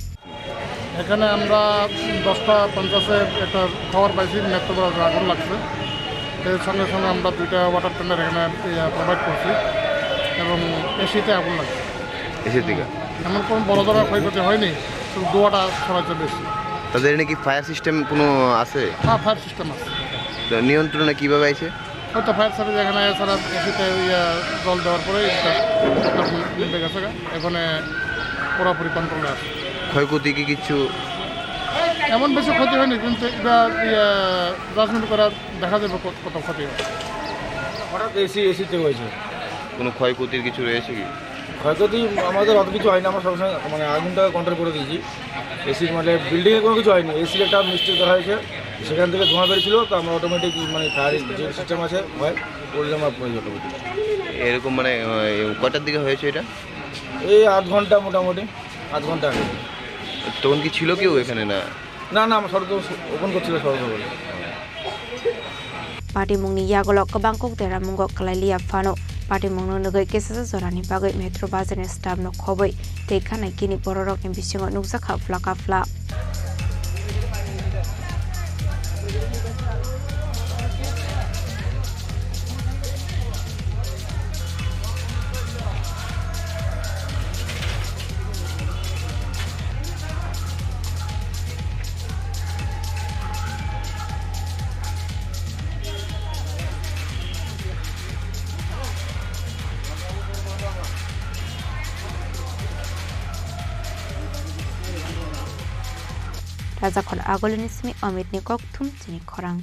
এখানে আমরা 10:50 একটা খবর পাইছি metro বাসে আগুন লাগছে এর সঙ্গে সঙ্গে আমরা দুইটা ওয়াটার ট্যাঙ্কার এখানে প্রোভাইড করছি এবং এসিতে আগুন লাগছে এসি থেকে এমন কোনো বড় ধরনের ক্ষয়ক্ষতি হয়নি শুধু ধোঁয়াটা ছড়াচ্ছে বেশি তাদের নাকি ফায়ার সিস্টেম কোনো আছে হ্যাঁ ফায়ার সিস্টেম আছে নিয়ন্ত্রণে কীভাবে আছে হয়তো ফায়ার সার্ভিস এখানে এছাড়া এসিতে জল দেওয়ার পরে নিভে গেছে এখানে পুরোপুরি কন্ট্রোলে আছে ক্ষয়ক্ষতি কি কিছু এমন বেশি ক্ষতি হয়নি কিন্তু এটা জাজমেন্ট করা দেখা যাবে কত ক্ষতি হয় হঠাৎ এসিতে হয়েছে কোনো ক্ষয়ক্ষতির কিছু রয়েছে কি ক্ষয়ক্ষতি আমাদের অত কিছু হয়নি আমরা সবসময় মানে আগুনটা কন্ট্রোল করে দিয়েছি এসির মানে বিল্ডিংয়ে কোনো কিছু হয়নি এসির একটা মিস্টেক দেখা হয়েছে সেখান থেকে ধোঁয়া বেরিয়েছিল তো আমরা অটোমেটিক মানে ফায়ার যে সিস্টেম আছে হয় ওই আমরা অটোমেটিক এরকম মানে কটার দিকে হয়েছে এটা এই 8 ঘন্টা মোটামুটি 8 ঘন্টা আগে তখন কি ছিল কেউ এখানে না না না আমরা সড়ক ওপেন করছিল সড়ক বলে Party Mungni Yagolok Bangkok Tera Mungok Kalalia Fano Party Mungno Nugoi Kesasa Zorani Bagai Metro Bazan Stab no Khoboi Tekana Kini Bororok and Bisingo Nukzaka Flaka Fla Razakor Agolinismi Amit Nikok Tum Chini Khorang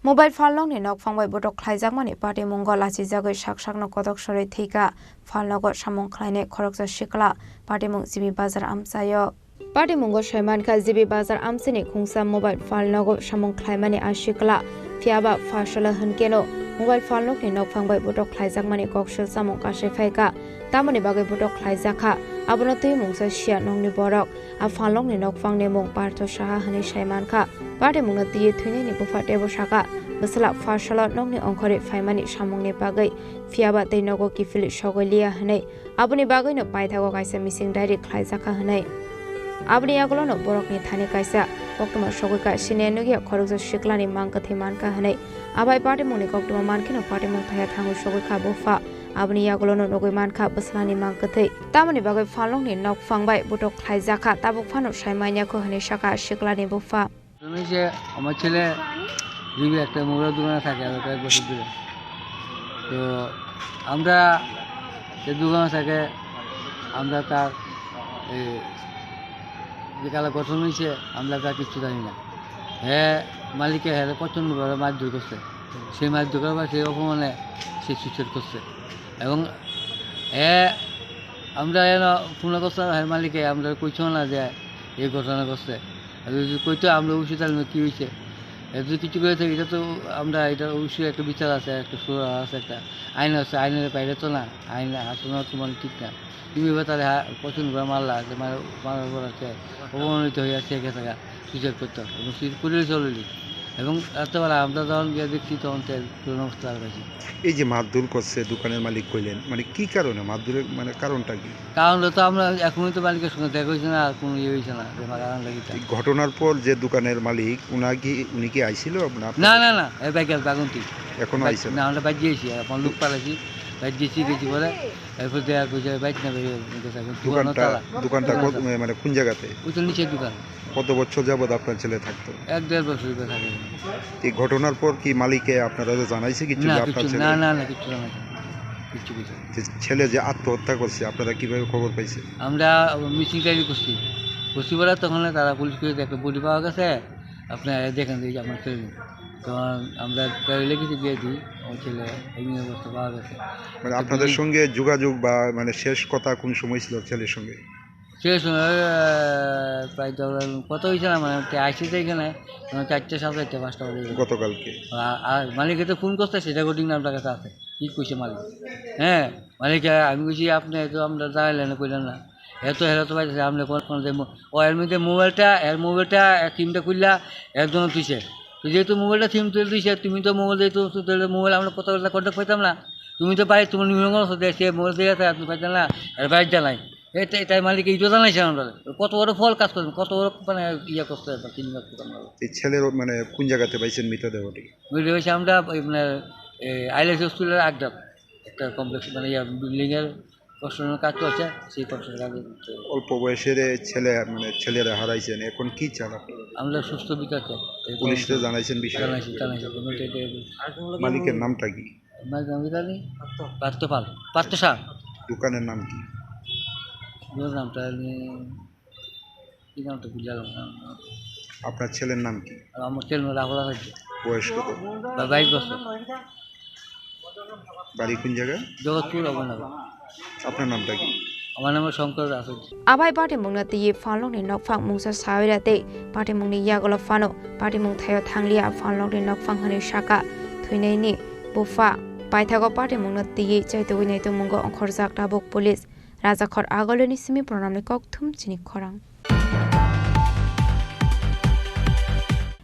Mobile Falong ni nok fangwai bodok khlaijak mani party mongol achi jagoi sak no kodok soroi thika falnogo samong khlaine khoroksa shikla party mong simi bazar amsayo Party Mungo Shaimanka Zibi Bazar Amsini Kungsa Mobile Falnogo Shamong Klaimani Ashikla Fiaba Fashala Hankeno Mobile Falnok ni Nokfang by Budok Klaizak Mani Kokshil Samong Kashe Faika Tamani Bagai Budok Klaizaka Abonati Mungsa Shia Nongni Borok A Falnok ni Nokfang ni Mong Parto Shaha Hani Shaimanka Party Mungati Twini ni Bufa Debo Shaka Basala Fashala Nongni Onkori Faimani Shamong ni Bagai Fiaba Te Nogo Kifili Shogolia Hane Abuni Bagai no Paitago Kaisa Missing Direct Klaizaka Hane Abni Agolo no Borok ni Thani Kaisa Koktuma Shogoka Shinenugia Korokso Shiklani Manka Thimanka Hane Abai Party Muni Koktuma Mankino Party Montaya Tangu Shogoka Bofa Abni Agolo no Nogoi Manka Baslani Mankate Tamani Bagai Falong ni Nok Fangbai Budok Klaizaka Tabuk Fano Shaimanya Ko Hane Shaka Shiklani Bofa তুমি যে আমার ছেলে দিবি একটা mobile দোকানে থাকে আর কয়েক বছর ধরে তো আমরা যে দোকানে থাকে আমরা তার যে কালা গঠন হয়েছে আমরা তার কিছু জানি না হ্যাঁ মালিকে হ্যাঁ প্রচণ্ডভাবে মারধর করছে সেই মারধর করার বা সেই অপমানে সে সুইসাইড করছে এবং হ্যাঁ আমরা ফোন করছে হ্যাঁ মালিকে আমরা কইছ না যে এই ঘটনা করছে যদি কইতো আমরা অবশ্যই তাহলে কী হয়েছে যদি কিছু করে থাকি এটা তো আমরা এটা অবশ্যই একটা বিচার আছে একটা সুরা আছে একটা আইন আছে আইনের বাইরে তো না আইন আসলে তোমার ঠিক না তুমি এবার তাহলে পছন্দ করে মারলা যে মারার পর আছে অপমানিত হয়ে আছে একে থাকা সুইসাইড করতে হবে এবং সুইসাইড করে চললি এবং রাত্রেবেলা আমরা যখন গিয়ে দেখছি তখন পুরনো অবস্থা কাছে এই যে মারধর করছে দোকানের মালিক কইলেন মানে কি কারণে মারধরের মানে কারণটা কি কারণটা তো আমরা এখনই তো মালিকের সঙ্গে দেখা হয়েছে না আর কোনো ইয়ে হয়েছে না যে কারণ লাগিতে ঘটনার পর যে দোকানের মালিক উনি কি আইছিল না না না এই বাইকের বাগুনটি এখনো আইছে না আমরা বাইক দিয়েছি এখন লোক পালাইছি বাইক দিয়েছি গেছি বলে এরপর দেওয়া কইছে বাইক না দোকানটা মানে কোন জায়গাতে ওই তো নিচের দোকান কত বছর যাবত আপনার ছেলে থাকতো 1-1.5 বছর থাকে এই ঘটনার পর কি মালিকে আপনারা জানাইছে কিছু না আপনার ছেলে না কিছু জানাইছে কিছু ছেলে যে আত্মহত্যা করছে আপনারা কিভাবে খবর পাইছেন আমরা মিসিং ডায়েরি করছি বলে তখন তারা পুলিশ করে একটা বডি পাওয়া গেছে আপনার দেখেন যে আমার ছেলে তখন আমরা গাড়ি লেগেছি দিয়ে দিই আমার ছেলে এই অবস্থা পাওয়া গেছে মানে আপনাদের সঙ্গে যোগাযোগ বা মানে শেষ কথা কোন সময় ছিল ছেলের সঙ্গে শেষ প্রায় কত হয়েছে না মানে আসছে এখানে 4টা 5টা বাজে গতকালকে আর মালিকে তো ফোন করছে সেটা রেকর্ডিং আপনার কাছে আছে কী কইছে মালিক হ্যাঁ মালিক আমি কইছি আপনি তো আমরা জানাইলেন কইলেন না এত হেরা তো পাইছে আপনি ও এর মধ্যে মোবাইলটা থিমটা খুললা একজন তুইছে তো যেহেতু মোবাইলটা থিম তুলে দিয়েছে তুমি তো মোবাইল যেহেতু মোবাইল আমরা কত কন্ট্যাক্ট পাইতাম না তুমি তো পাই তোমার নিয়ম সে মোবাইল দিয়ে আছে আপনি পাইতেন না আর বাইক জানাই এটাই মালিক এইটা জানাইছে আমরা কত বড় ফল কাজ করবেন কত বড় মানে ইয়ে করতে হবে 3 লাখ টাকা এই ছেলের মানে কোন জায়গাতে পাইছেন মৃতদেহটি হয়েছে আমরা মানে আইলেস স্কুলের আড্ডা একটা কমপ্লেক্স মানে বিল্ডিংয়ের কনস্ট্রাকশনের কাজ চলছে সেই কনস্ট্রাকশনের কাজে অল্প বয়সের ছেলে মানে ছেলেরা হারাইছেন এখন কি চান আমরা সুস্থ বিকাশ পুলিশকে জানাইছেন বিষয় জানাইছি মালিকের নামটা কি পার্থ শাহ দোকানের নাম কি নামটা কি নামটা বুঝলাম আপনার ছেলের নাম কি আমার ছেলে রাহুল আছে বয়স কত 22 বছর বাড়ি কোন জায়গায় জগৎপুর অবনগর আপনার নামটা কি আমার নাম শঙ্কর রাসুল Abai Party Mungnati Ye Falong ni Nokfang Mungsa Sawirate Party Mungni Yagolo Fano Party Mung Thayo Thanglia Falong ni Nokfang Hani Shaka Thuinei ni Bufa Paithago Party Mungnati Ye Chaitawinai tu Mungo Onkhorjak Tabuk Police Rajakhor Agoloni Simi Pronamni Kokthum Chini Khorang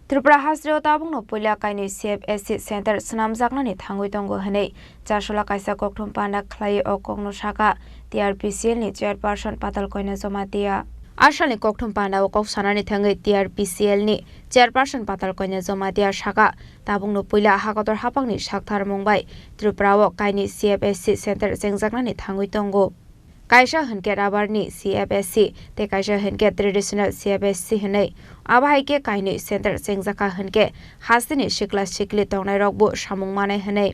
Tripura Hasrio Tabung no Pulia Kaini CFSC Center Snam Jaknani Thangui Tongo Hanei Jashola Kaisa Kokthum Panda Khlai O Kokno Shaka TRPCL ni chairperson Patal Koina Zomatia Ashali Kokthum Panda O Kok Sanani Thangai TRPCL ni chairperson Patal Koina Zomatia Shaka Tabung no Pulia Hakator Hapangni Shakthar Mumbai Tripura O Kaini CFSC Center Jengjaknani Thangui Tongo Kaisa Hanke Rabarni CFSC te Kaisa Hanke traditional CFSC Hanei Abaike Kaini Center Jengjaka Hanke Hasini Shikla Shikli Tongnai Rokbu Samung Manai Hanei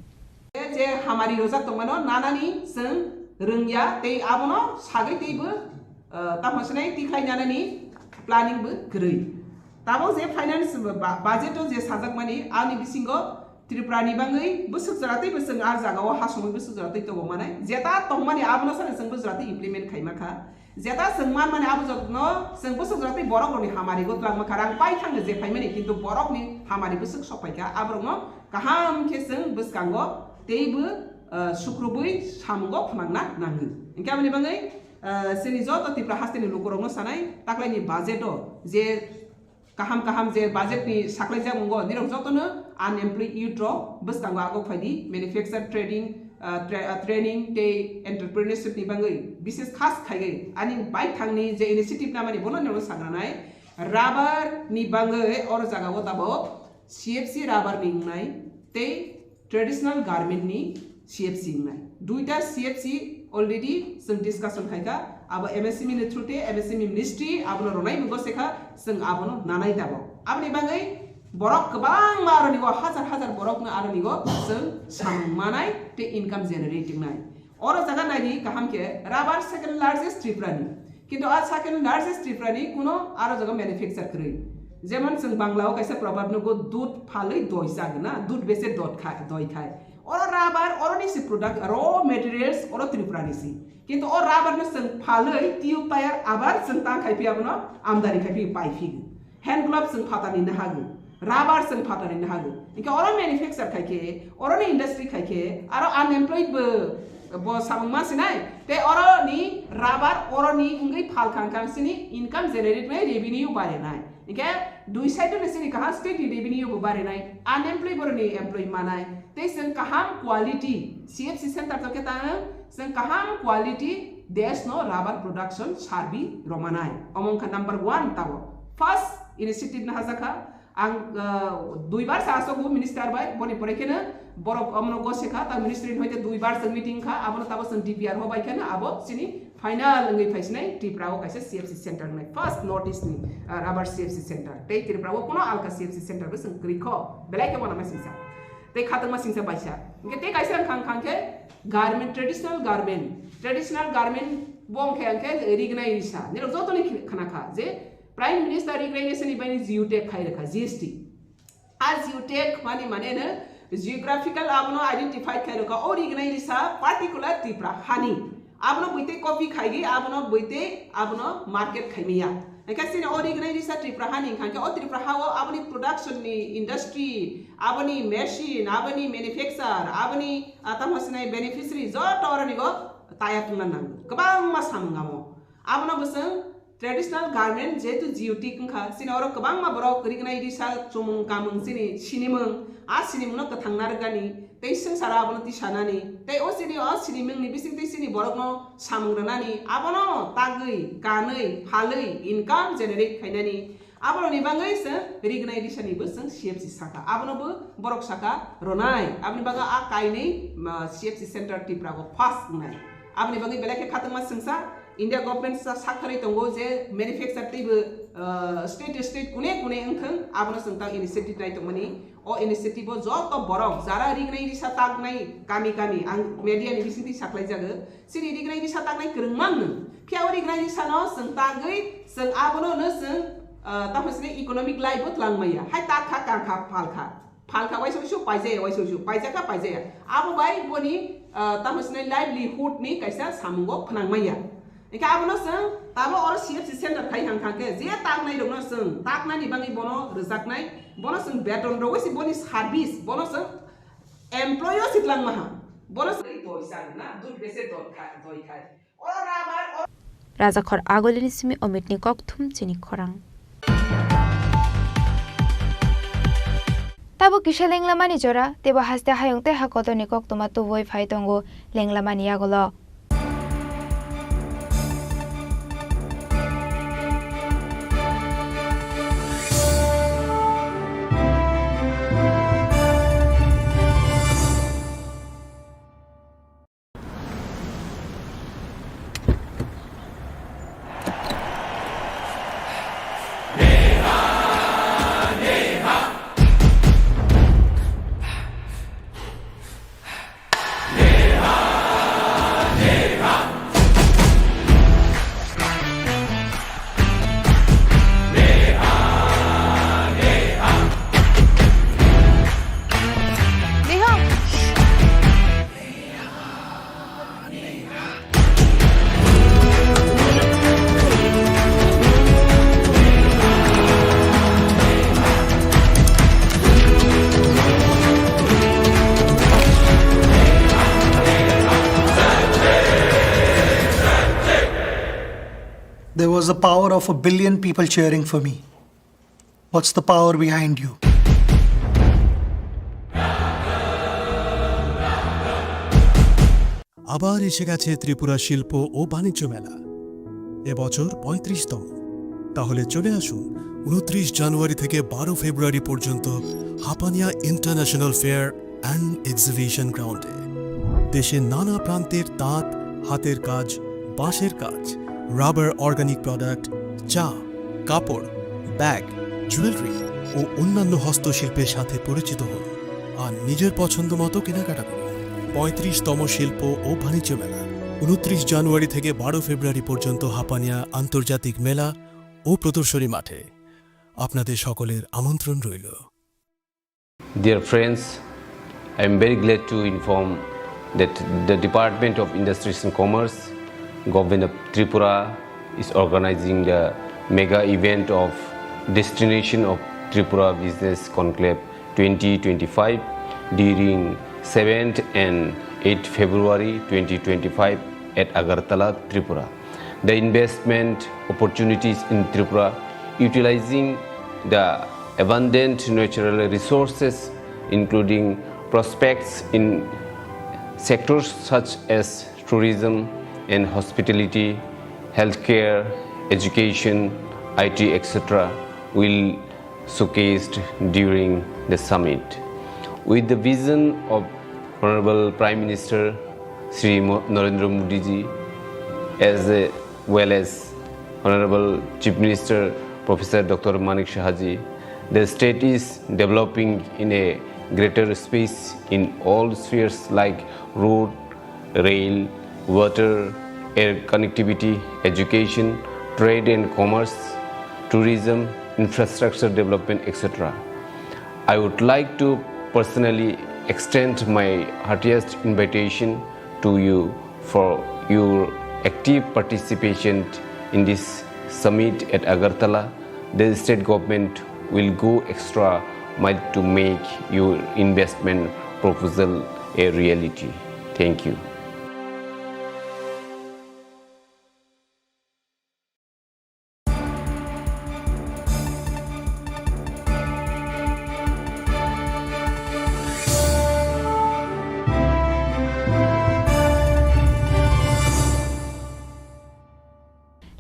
जे हमारी रोजा तो मनो नानानी सं रंगिया ते आबनो सागै तेबो तामसनै तिखाय नानानी planning बो गरै ताबो जे finance budget जे साजक मानि आनि बिसिंगो त्रिपुरानि बाङै बोसोर जरातै बोसोर आ जागाव हासमै बोसोर जरातै तो माने जेता तंमानि आबनो साने सं बोसोर जरातै इमप्लिमेंट खाइमाखा जेता जोंमान माने आबो जनो जोंबो सजराते बरकनि हामारि गो त्रांग मखारां पाइ थाङो जे फाइमानि किन्तु बरकनि हामारि बोसक सपाइका आब्रनो काहाम के जों बसकांगो तेबो सुक्रुबै सामगो फनांना नाङो इनका माने बाङै सिनि जत तिप्रा हास्तेनि लुकरनो सानाय ताक्लाइनि बाजेटो जे kaham je budget ni saklai ja mungo nirok jotono unemployed youth ro boskango ago phaidi manufacture trading training te entrepreneurship ni bangai bises khas khaigai ani bai thangni je initiative na mani bono nero sagranai rubber ni bangai or jaga go tabo CFC rubber ni ngai te traditional garment ni CFC ngai duita CFC already some discussion khaika abo MSME ni through te MSME ministry abono ronai mugo sekha sing abono nanai tabo abni bangai borok kebang maroni go hazar borok na aroni go sing sammanai te income generating nai oro jaga nai ni kaham ke rubber second largest tripura ni kintu a second largest tripura ni kuno aro jaga manufacture krai যেমন जों বাংলাও কাইসা প্রভাব নগো দুধ ফালই দই জাগে না দুধ বেসে দই খায় ওর রাবার অরনিসি প্রোডাক্ট র মেটেরিয়ালস ওর ত্রিপুরানিসি কিন্তু ওর রাবার ন जों ফালই টিউব টায়ার আবার जों তা খাইপিয়াবনো আমদানি খাইপি পাইফি হ্যান্ড গ্লাভ जों ফাতানি না হাগু রাবার जों ফাতানি না হাগু ইনকা ওর ম্যানুফ্যাকচার খাইকে ওরনি ইন্ডাস্ট্রি খাইকে আর unemployed bo samang masinai te oroni rabar oroni ungai phal khang sini income generate mai revenue bare nai okay dui side ne sini kaha state revenue bo bare nai unemployed boroni employee manai te sen kaham quality CFC center to keta sen kaham quality desh no rubber production sarbi romanai among number 1 tawo first initiative na hazaka ang duibar saso go minister bai boni porekena borok amno go sekha ta ministry hoite duibar sang meeting kha abono tabo sang DPR ho bai kana abo sini final ngai phaisnai Tripura go kaisa CFC center ngai first notice ni rubber CFC center te Tripura go kono alka CFC center be sang krikho belai ke bona masingsa te khatang masingsa baisa nge te kaisa khang ke garment traditional garment bong khang ke rignai isa nero jotoni khana kha je Prime Minister recognition ibani geotech khai rakha GST as geotech mane na geographical abno identified khai rakha or recognition particular Tripura hani abno boite copy khaigi abno market khaimiya ekasine or recognition Tripura hani khanke o Tripura hawo abni production ni industry abni machine abni manufacturer abni atamhasnai beneficiary jot orani go tayatuna nang kabang masamngamo abno busang traditional garment jetu jiuti kha sini oro kabang ma borok rignai risal chumung kamung sini sinimung a sinimung no kathangnar gani tei sing sara abono ti sanani tei o sinimung ni bising tei sini borok no samungrani abono tagui kanui phalui income generate khainani abono ni bangai se rignai risani bo sing CFC saka abono bo borok saka ronai abni baga a kainei CFC center Tripura go fast nai abni bangai belake khatangma singsa India government sa sakhari tongo je manufacture tebe state kune engthang abno sangta initiative nai tongmani o initiative jo to borok jara rignai risa tak nai kami ang media ni bisiti saklai jaga sini rignai risa tak nai kerengmang khya o rignai risa no sangta gei sang abno no sang tamhasne economic life bot langmaya hai tak kha kang kha phal kha wai so paija ka paija abo bai boni tamhasne livelihood ni kaisa samungo phanangmaya Ika abono sang tabo or CFC center khai hang ke je tak nai rogno sang tak nani bangi bono rezak nai bono sang beton ro wesi boni service bono sang employer sitlang maha bono sang to isang na dut bese doi khai or rabar Rajakhor agolini simi omitni kok thum chini khorang Tabo kisha lenglamani jora tebo haste hayongte hakodoni kok tuma tu voi phai tongo lenglamani agolo was the power of 1 billion people cheering for me. What's the power behind you? আবার এসে গেছে ত্রিপুরা শিল্প ও বাণিজ্য মেলা এবছর 35তম। তাহলে চলে আসুন 29 জানুয়ারি থেকে 12 ফেব্রুয়ারি পর্যন্ত Hapania international fair and exhibition গ্রাউন্ডে। দেশের নানা প্রান্তের তাঁত, হাতের কাজ, বাঁশের কাজ, রাবার অর্গানিক প্রোডাক্ট, চা, কাপড়, ব্যাগ, জুয়েলারি ও অন্যান্য হস্তশিল্পের সাথে পরিচিত হন আর নিজের পছন্দ মতো কেনাকাটা করুন। 35তম শিল্প ও বাণিজ্য মেলা 29 জানুয়ারি থেকে 12 ফেব্রুয়ারি পর্যন্ত হাপানিয়া আন্তর্জাতিক মেলা ও প্রদর্শনী মাঠে। আপনাদের সকলের আমন্ত্রণ রইল। Dear friends, I am very glad to inform that the Department of Industries and Commerce, Government of Tripura is organizing the mega event of Destination of Tripura Business Conclave 2025 during 7th and 8th February 2025 at Agartala, Tripura. The investment opportunities in Tripura, utilizing the abundant natural resources, including prospects in sectors such as tourism and hospitality, healthcare, education, IT, etc., will showcased during the summit. With the vision of Honorable Prime Minister Sri Narendra Modi ji, as well as Honorable Chief Minister Professor Dr. Manik Shahaji, the state is developing in a greater space in all spheres like road, rail, water, air connectivity, education, trade and commerce, tourism, infrastructure development, etc. I would like to personally extend my heartiest invitation to you for your active participation in this summit at Agartala. The state government will go extra mile to make your investment proposal a reality. Thank you.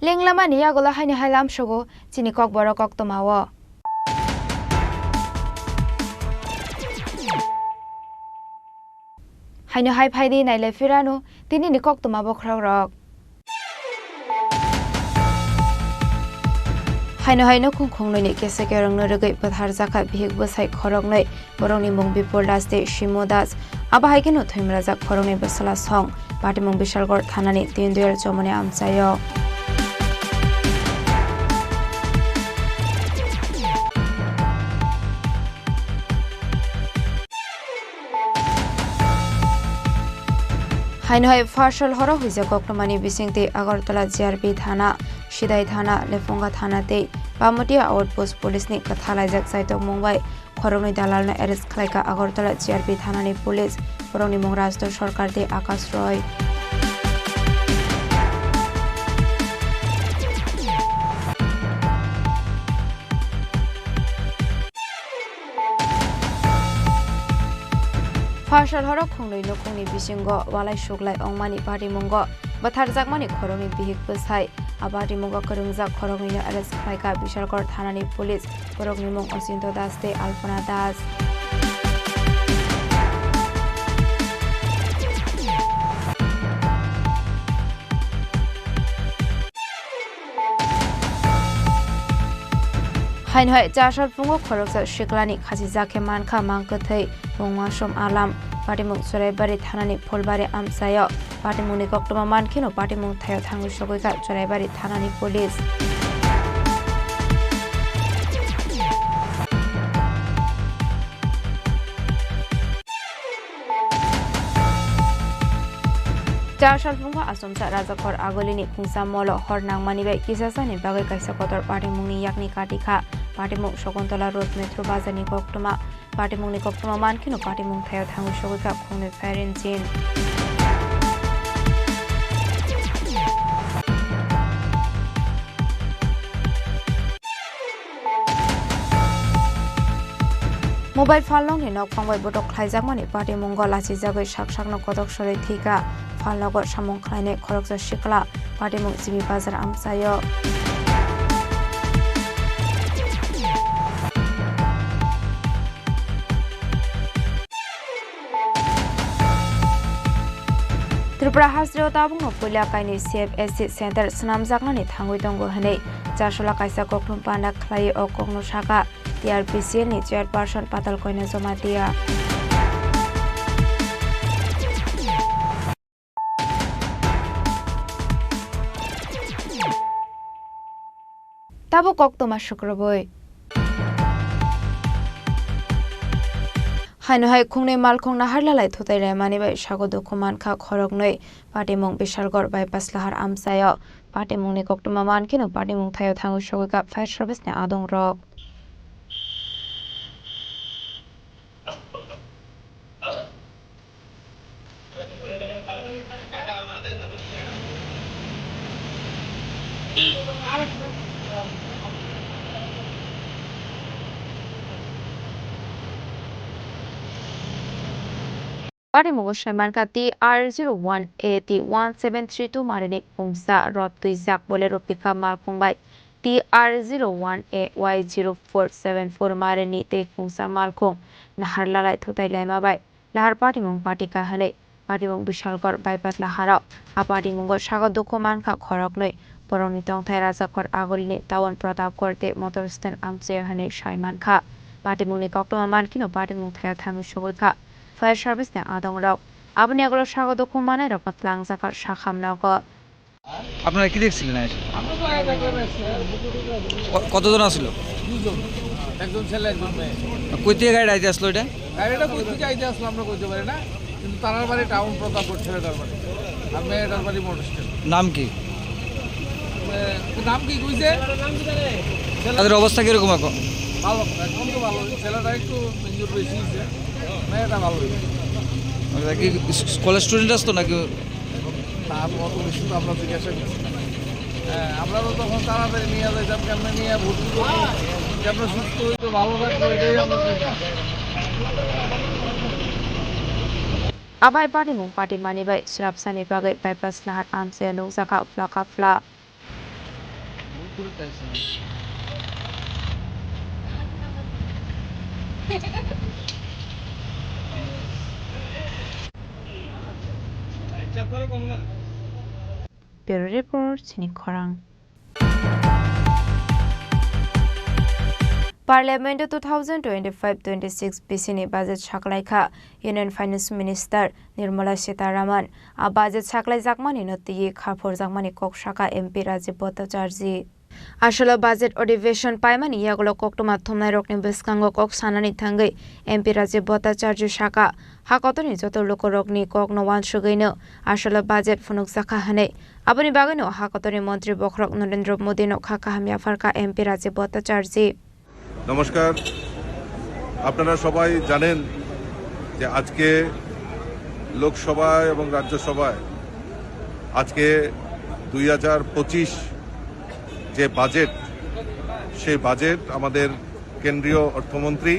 Lenglamani agola haini hailam shogo chini Kokborok oktomawo. Haino hai phaidi naile firanu tini ni koktoma bokhrok. Haino khungkhongnoi ni kese kerang no regai pathar jaka bihik bosai khorognoi borongni mung bipol daste shimodas aba haike no thoimra jak khorongni basala song patimung bishalgor thanani 3-2 chomone amchayo. Haino hai farshal horo huija koknomani bisingte Agartala GRP thana Sidai thana Lefonga thana te Pamotia outpost police ni kathalai jak saitok mumbai khorongni dalal na arrest khlaika Agartala GRP thana ni police borongni mung rajdo sarkar te Akash Roy. Farshal horo khongnoi nokhongni bisingo walai suglai ongmani party mungo bathar jakmani khorongni bihik bosai abati mungo korungjak khorongni no arrest khlaika Bishalgor thanani police borokni mung Osinto Das te Alpana Das. Hain hai chashal pungo khoroksa shiklani khasi jakhe mankha mangkathai mungma som alam patimung Choraibari thanani Pholbari amsayo patimungni koktoma mankhino patimung thayo thangu sogoika Choraibari thanani police. Chashal pungo asomsa rajakor agolini khungsa molo hor nangmani bai kisasani bagai kaisa kotor patimungni yakni katikha patimung Shokontola Road Metro Bazani koktoma patimungni koktoma mankhino patimung thayo thangu sogoika khungni fairin chin. Mobile falong ni nok pangwai botok khlaijak mani party mongol lachi jagoi sak-sakno kotok soroi thika falnogo samong khlaine khorokja sikla party mong jibi bazar amsayo. Tripura Hasrio tabung no pulia kaini CFSC Center senamjaknani thangui tongo hanei jasola kaisa kokthum panda khlai o kokno saka TRPC ni chairperson patal koina joma dia. Tabo koktoma shukraboi Haino hai khungnei malkhung nahar lalai thutai rai mani bai sago dokuman kha khorognoi patimong bishalgor bypass lahar amsayo patimong ni koktoma mankino patimong thayo thangu shogika fire service ne adong rok Patimong Shaimanka TR01A-1732 Marinik Pungsa Rot Tuizak Bolero Pika Malpungbai TR01AY0474 Marini Te Pungsa Malkung Nahar Lalai Thutai Laima Bai Lahar Patimong Patika Hale Patimong Bishalgor Bypass Laharao A Patimong Shago Dokumanka Khorognoi Boroni Tongthai Rajakor Agolini Tawan Pratap Korte Motor Stand Amche Hane Shaimanka Patimong ni Koktoma Mankino Patimong Thaya Thangu Shogulka Fire service ne adong rok aboni agolo sago dokumane rok patlang zakar shakham nago আপনারা কি দেখছিলেন কতজন আসছিল দুজন একজন ছেলে একজন মেয়ে কই থেকে গাড়ি আইতে আসলো এটা গাড়িটা কই থেকে আইতে আসলো আমরা কইতে পারি না কিন্তু তারার বাড়ি টাউন প্রতাপগড় ছেলেটার বাড়ি আর মেয়েটার বাড়ি মোটরস্টেশন নাম কি নাম কি কইছে তাদের অবস্থা কিরকম এখন ভালো এখন তো ভালো ছেলেটা একটু ইনজুর বেশি হয়েছে মেয়েটা ভালো কি কলেজ স্টুডেন্ট আসতো নাকি তার অত বেশি তো আমরা জিজ্ঞাসা করছি হ্যাঁ আমরা তো তখন তাড়াতাড়ি নিয়ে যাইতাম কেমন নিয়ে ভর্তি করবো কেমন সুস্থ হইতো ভালো থাকতো এটাই আমরা Abai Patimong Pati Mani Bai Surapsani Bagai Bypass Lahar Amse Nung Zaka Flaka Fla Bureau Report Chini Khorang Parliament 2025-26 BCni budget saklaikha Union Finance Minister Nirmala Sitharaman a budget saklai jakmani noti khaphor jakmani kok saka MP Rajiv Bhattacharjee Ashola budget अधिवेशन पाइमानि यागलो कोक्टमा थुमनाय रकनि बेसकांगो कोक सानानि थांगै MP Rajiv Bhattacharjee saka hakotoni joto loko rokni kokno wansugैनो ashola budget phunuk jakha hane aboni bagano hakotoni মন্ত্রী বখরক Narendra Modi no khaka hamya farka MP Rajiv Bhattacharjee নমস্কার আপনারা সবাই জানেন যে আজকে লোকসভায় এবং রাজ্যসভায় আজকে 2025 যে বাজেট সেই বাজেট আমাদের কেন্দ্রীয় অর্থমন্ত্রী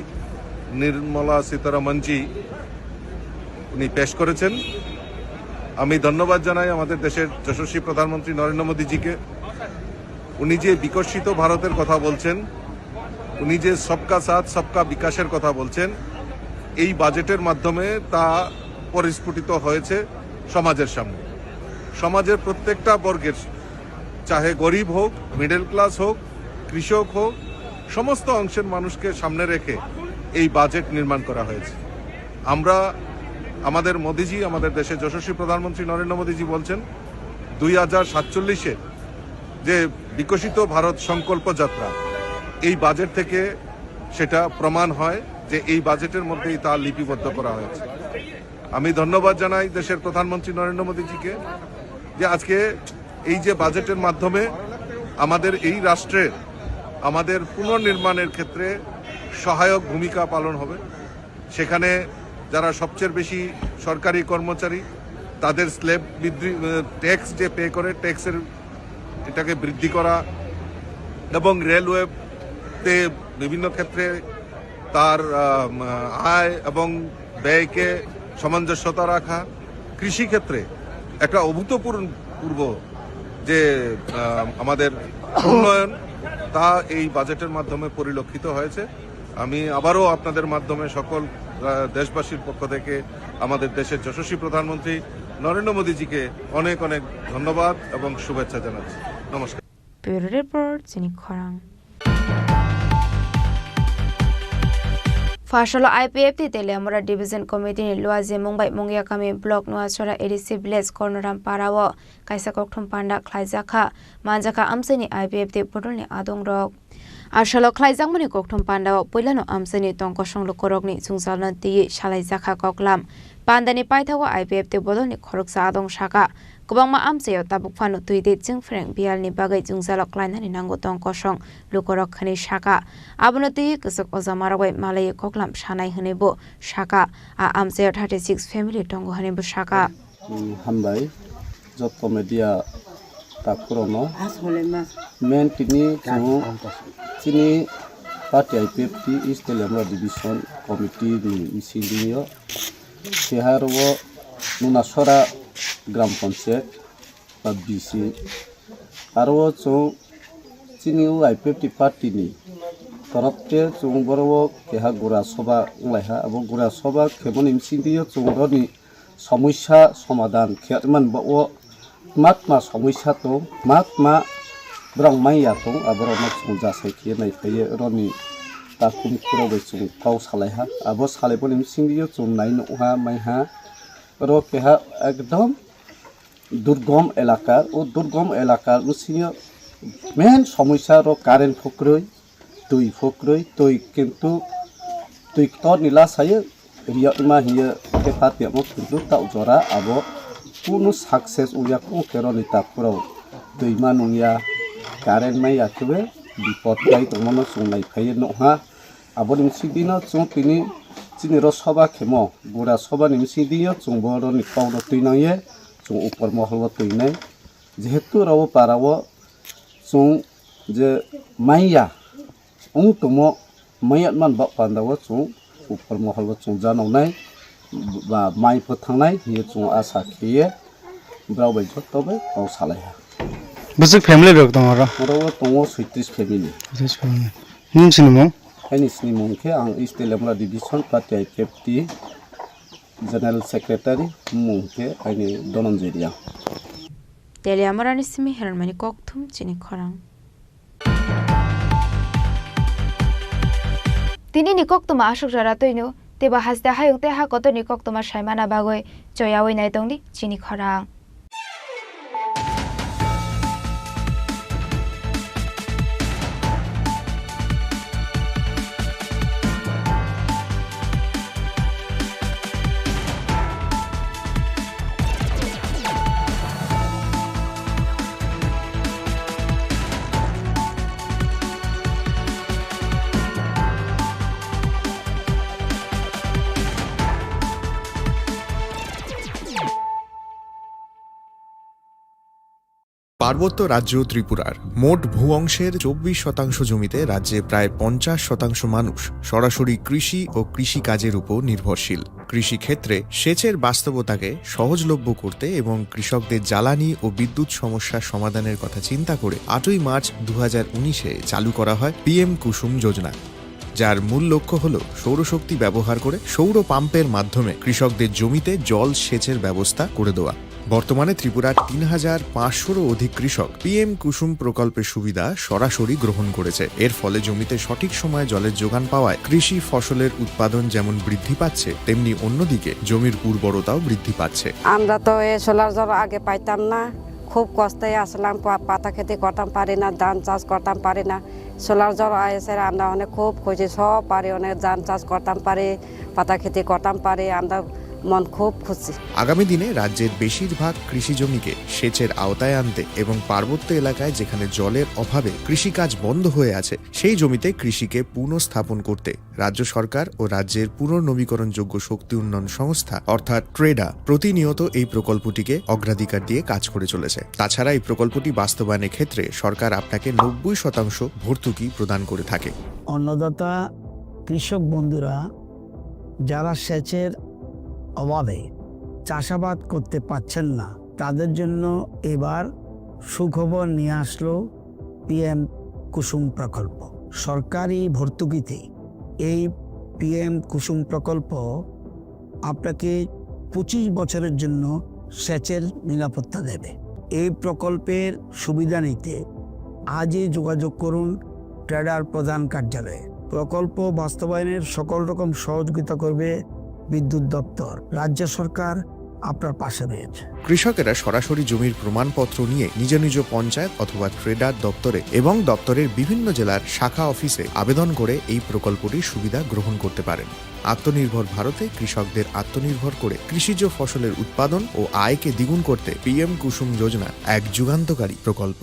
নির্মলা সীতারামনজি উনি পেশ করেছেন আমি ধন্যবাদ জানাই আমাদের দেশের যশস্বী প্রধানমন্ত্রী নরেন্দ্র মোদীজিকে উনি যে বিকশিত ভারতের কথা বলছেন উনি যে সবকা সাথ সবকা বিকাশের কথা বলছেন এই বাজেটের মাধ্যমে তা পরিস্ফুটিত হয়েছে সমাজের সামনে সমাজের প্রত্যেকটা বর্গের চাহে গরিব হোক মিডল ক্লাস হোক কৃষক হোক সমস্ত অংশের মানুষকে সামনে রেখে এই বাজেট নির্মাণ করা হয়েছে আমরা আমাদের মোদিজি আমাদের দেশের যশস্বী প্রধানমন্ত্রী নরেন্দ্র মোদীজি বলছেন 2047 যে বিকশিত ভারত সংকল্প যাত্রা এই বাজেট থেকে সেটা প্রমাণ হয় যে এই বাজেটের মধ্যেই তা লিপিবদ্ধ করা হয়েছে আমি ধন্যবাদ জানাই দেশের প্রধানমন্ত্রী নরেন্দ্র মোদীজিকে যে আজকে এই যে বাজেটের মাধ্যমে আমাদের এই রাষ্ট্রের আমাদের পুনর্নির্মাণের ক্ষেত্রে সহায়ক ভূমিকা পালন হবে সেখানে যারা সবচেয়ে বেশি সরকারি কর্মচারী তাদের স্ল্যাব বৃদ্ধি ট্যাক্স যে পে করে ট্যাক্সের এটাকে বৃদ্ধি করা এবং রেলওয়েতে বিভিন্ন ক্ষেত্রে তার আয় এবং ব্যয়কে সামঞ্জস্যতা রাখা, কৃষিক্ষেত্রে একটা অভূতপূর্ব যে আমাদের উন্নয়ন তা এই বাজেটের মাধ্যমে পরিলক্ষিত হয়েছে। আমি আবারও আপনাদের মাধ্যমে সকল দেশবাসীর পক্ষ থেকে আমাদের দেশের যশস্বী প্রধানমন্ত্রী নরেন্দ্র মোদীজিকে অনেক অনেক ধন্যবাদ এবং শুভেচ্ছা জানাচ্ছি। নমস্কার। ব্যুরো রিপোর্ট চিনি খরাং। Fasalo IPFT Telemora Division Committee ni Luazi Mumbai Mungya Kami Block Nuasora Edisi Village Corneram Parawo Kaisa Kokthum Panda Khlaijaka Manjaka Amseni IPFT Podol ni Adong Rok Arshalo Khlaijak mani Kokthum Panda Poilano Amseni Tongkosong Lokorok ni Sungsalna Ti Shalaijaka Koklam Pandani Paithawa IPFT Bodol ni Khoroksa Adong Shaka Kubangma amseyo tabuk fanu tuide jing freng bial ni bagai jungzalok laina ni nango tong kosong lukorok khani shaka abonoti kusuk ozamarawai malay koklam shanai hanibo shaka a amseyo 36 family tongo hanibo shaka hambai jot media takurono men tini chini party IPFT East Telemora Division Committee ni isindio seharwo nunasora গ্রাম পঞ্চায়েত বা BC আরও চিনিও IPFT পার্টিনি তরফতে বড় কেহা গোড়া সভা লাইহা এবং গোড়া সভা কেমন ইমসিন্দিও চৌরনি সমস্যা সমাধান খেয়ারমান বা ও মাতমা সমস্যা তো মাতমা ব্রং মাইয়া তো আবার অনেক যাচাই খেয়ে নাই ফেয়ে রনি তাকুম কুরবে কাউ সালাইহা আবার সালাইবন ইমসিন্দিও নাই নহা মাইহা র কেহা একদম দুর্গম এলাকার ও দুর্গম এলাকার মুসিনিয় মেন সমস্যা র কারেন্ট ফক্রই তুই কিন্তু তুই তর নীলা সাইয়ে রিয়া ইমা হিয়ে কেফা তেমক কিন্তু তাও জরা আবো কোনো সাকসেস উইয়া কোন কেরনিতা পুরাও তুই মা নুইয়া কারেন্ট মাই আকবে বিপদ গাই তমনো সংনাই ফাইয়ে নহা আবো নিমসিদিনো চং তিনি চিনি সভা খেম গোড়া সভা নিমসি দিয়ে চুংবর নিকাউর তুইনাইয়ে চুং উপর মহল তুইনাই যেহেতু রাও পারাও চুং যে মাইয়া তুম মাইয়াত মান বাক পান্দাও চুং উপর মহল চুং জানাই বা মাই ফোথাंनाय হিয়ে চুং আশা খেয়ে ব্রাউবাই জতবে কাউ সালাইহা বুঝক ফ্যামিলি রক তোমার মরাও তঙ্গ 36 family নিমছিনমু Ini mungkin ang East Telemora Division Party IPFT General Secretary mungkin ini Donon Jeria. Telemora ni simi hermani kokthum Chini Khorang. Tini ni koktuma ashok jara toino teba hasda hayung te ha koto ni koktuma shaimana bagoi joyawoi nai tongdi Chini Khorang. পার্বত্য রাজ্য ত্রিপুরার মোট ভূ অংশের 24% জমিতে রাজ্যে প্রায় 50% মানুষ সরাসরি কৃষি ও কৃষি কাজের উপর নির্ভরশীল। কৃষি ক্ষেত্রে সেচের বাস্তবতাকে সহজলভ্য করতে এবং কৃষকদের জ্বালানি ও বিদ্যুৎ সমস্যার সমাধানের কথা চিন্তা করে 8ই মার্চ 2019-এ চালু করা হয় PM কুসুম যোজনা, যার মূল লক্ষ্য হল সৌরশক্তি ব্যবহার করে সৌর পাম্পের মাধ্যমে কৃষকদের জমিতে জল সেচের ব্যবস্থা করে দেওয়া। বর্তমানে ত্রিপুরার 3500-রও অধিক কৃষক PM কুসুম প্রকল্পের সুবিধা সরাসরি গ্রহণ করেছে। এর ফলে জমিতে সঠিক সময়ে জলের যোগান পাওয়ায় কৃষি ফসলের উৎপাদন যেমন বৃদ্ধি পাচ্ছে, তেমনি অন্যদিকে জমির উর্বরতাও বৃদ্ধি পাচ্ছে। আমরা তো এই সোলার জল আগে পাইতাম না, খুব কষ্টে আসলাম, পাতা খেতে করতাম পারি না, ধান চাষ করতাম পারি না। সোলার জল এসে আমরা অনেক খুব খুঁজি, সব পারি, অনেক ধান চাষ করতাম পারি, পাতা খেতে করতাম পারি, আমরা মন খুব খুশি। আগামী দিনে রাজ্যের বেশিরভাগ কৃষি জমিকে সেচের আওতায় আনতে এবং পার্বত্য এলাকায় যেখানে জলের অভাবে কৃষিকাজ বন্ধ হয়ে আছে সেই জমিতে কৃষিকে পুনঃস্থাপন করতে রাজ্য সরকার ও রাজ্যের পুনর্নবীকরণযোগ্য শক্তি উন্নয়ন সংস্থা অর্থাৎ ট্রেডা প্রতিনিয়ত এই প্রকল্পটিকে অগ্রাধিকার দিয়ে কাজ করে চলেছে। তাছাড়া এই প্রকল্পটি বাস্তবায়নের ক্ষেত্রে সরকার আপনাকে 90% ভর্তুকি প্রদান করে থাকে। অন্নদাতা কৃষক বন্ধুরা যারা সেচের অভাবে চাষাবাদ করতে পারছেন না, তাদের জন্য এবার সুখবর নিয়ে আসলো পিএম কুসুম প্রকল্প। সরকারি ভর্তুকিতে এই পিএম কুসুম প্রকল্প আপনাকে 25 বছরের জন্য সেচের নিরাপত্তা দেবে। এই প্রকল্পের সুবিধা নিতে আজই যোগাযোগ করুন ট্রেডার প্রধান কার্যালয়ে। প্রকল্প বাস্তবায়নের সকল রকম সহযোগিতা করবে বিদ্যুৎ দপ্তর। রাজ্য সরকার আপনার পাশে রয়েছে। কৃষকেরা সরাসরি জমির প্রমাণপত্র নিয়ে নিজ নিজ পঞ্চায়েত অথবা ট্রেডার দপ্তরে এবং দপ্তরের বিভিন্ন জেলার শাখা অফিসে আবেদন করে এই প্রকল্পটির সুবিধা গ্রহণ করতে পারেন। আত্মনির্ভর ভারতে কৃষকদের আত্মনির্ভর করে কৃষিজ ফসলের উৎপাদন ও আয়কে দ্বিগুণ করতে পিএম কুসুম যোজনা এক যুগান্তকারী প্রকল্প।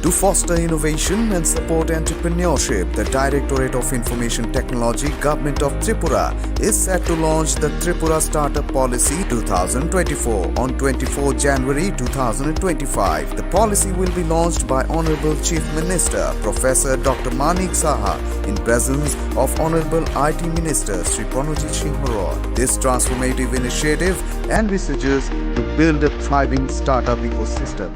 To foster innovation and support entrepreneurship, the Directorate of Information Technology, Government of Tripura, is set to launch the Tripura Startup Policy 2024 on 24 January 2025. The policy will be launched by Honorable Chief Minister Professor Dr. Manik Saha in presence of Honorable IT Minister Sri Chini Khorang. This transformative initiative envisages to build a thriving startup ecosystem.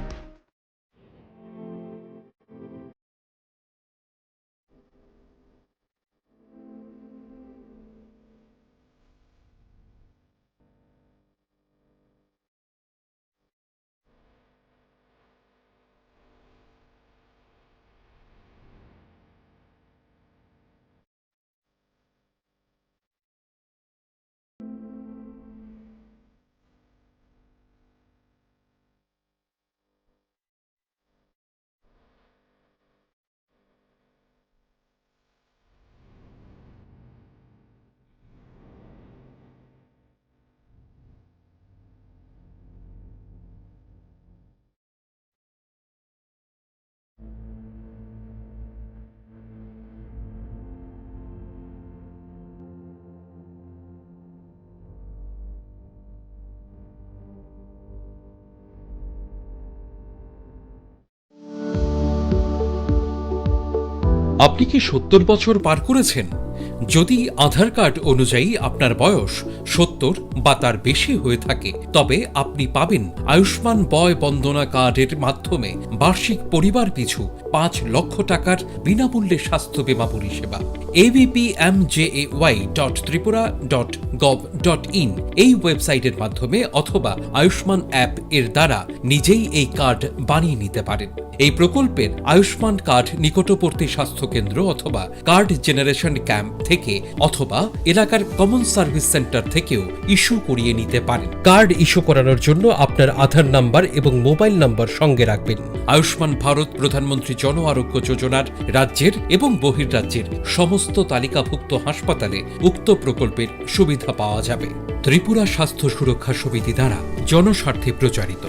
আপনি কি 70 বছর পার করেছেন? যদি আধার card অনুযায়ী আপনার বয়স 70 বা তার বেশি হয়ে থাকে, তবে আপনি পাবেন আয়ুষ্মান বয় বন্দনা কার্ডের মাধ্যমে বার্ষিক পরিবার পিছু 5 লক্ষ টাকার বিনামূল্যে স্বাস্থ্য বীমা পরিষেবা। abpmjay.tripura.gov.in এই ওয়েবসাইটের মাধ্যমে অথবা আয়ুষ্মান অ্যাপ এর দ্বারা নিজেই এই কার্ড বানিয়ে নিতে পারেন। এই প্রকল্পের আয়ুষ্মান কার্ড নিকটবর্তী স্বাস্থ্য কেন্দ্র অথবা কার্ড জেনারেশন ক্যাম্প থেকে অথবা এলাকার কমন সার্ভিস সেন্টার থেকেও ইস্যু করিয়ে নিতে পারেন। কার্ড ইস্যু করানোর জন্য আপনার আধার নাম্বার এবং মোবাইল নাম্বার সঙ্গে রাখবেন। আয়ুষ্মান ভারত প্রধানমন্ত্রী জন আরোগ্য যোজনার রাজ্যের এবং বহির্রাজ্যের সমস্ত তালিকাভুক্ত হাসপাতালে উক্ত প্রকল্পের সুবিধা পাওয়া যাবে। ত্রিপুরা স্বাস্থ্য সুরক্ষা সমিতি দ্বারা জনস্বার্থে প্রচারিত।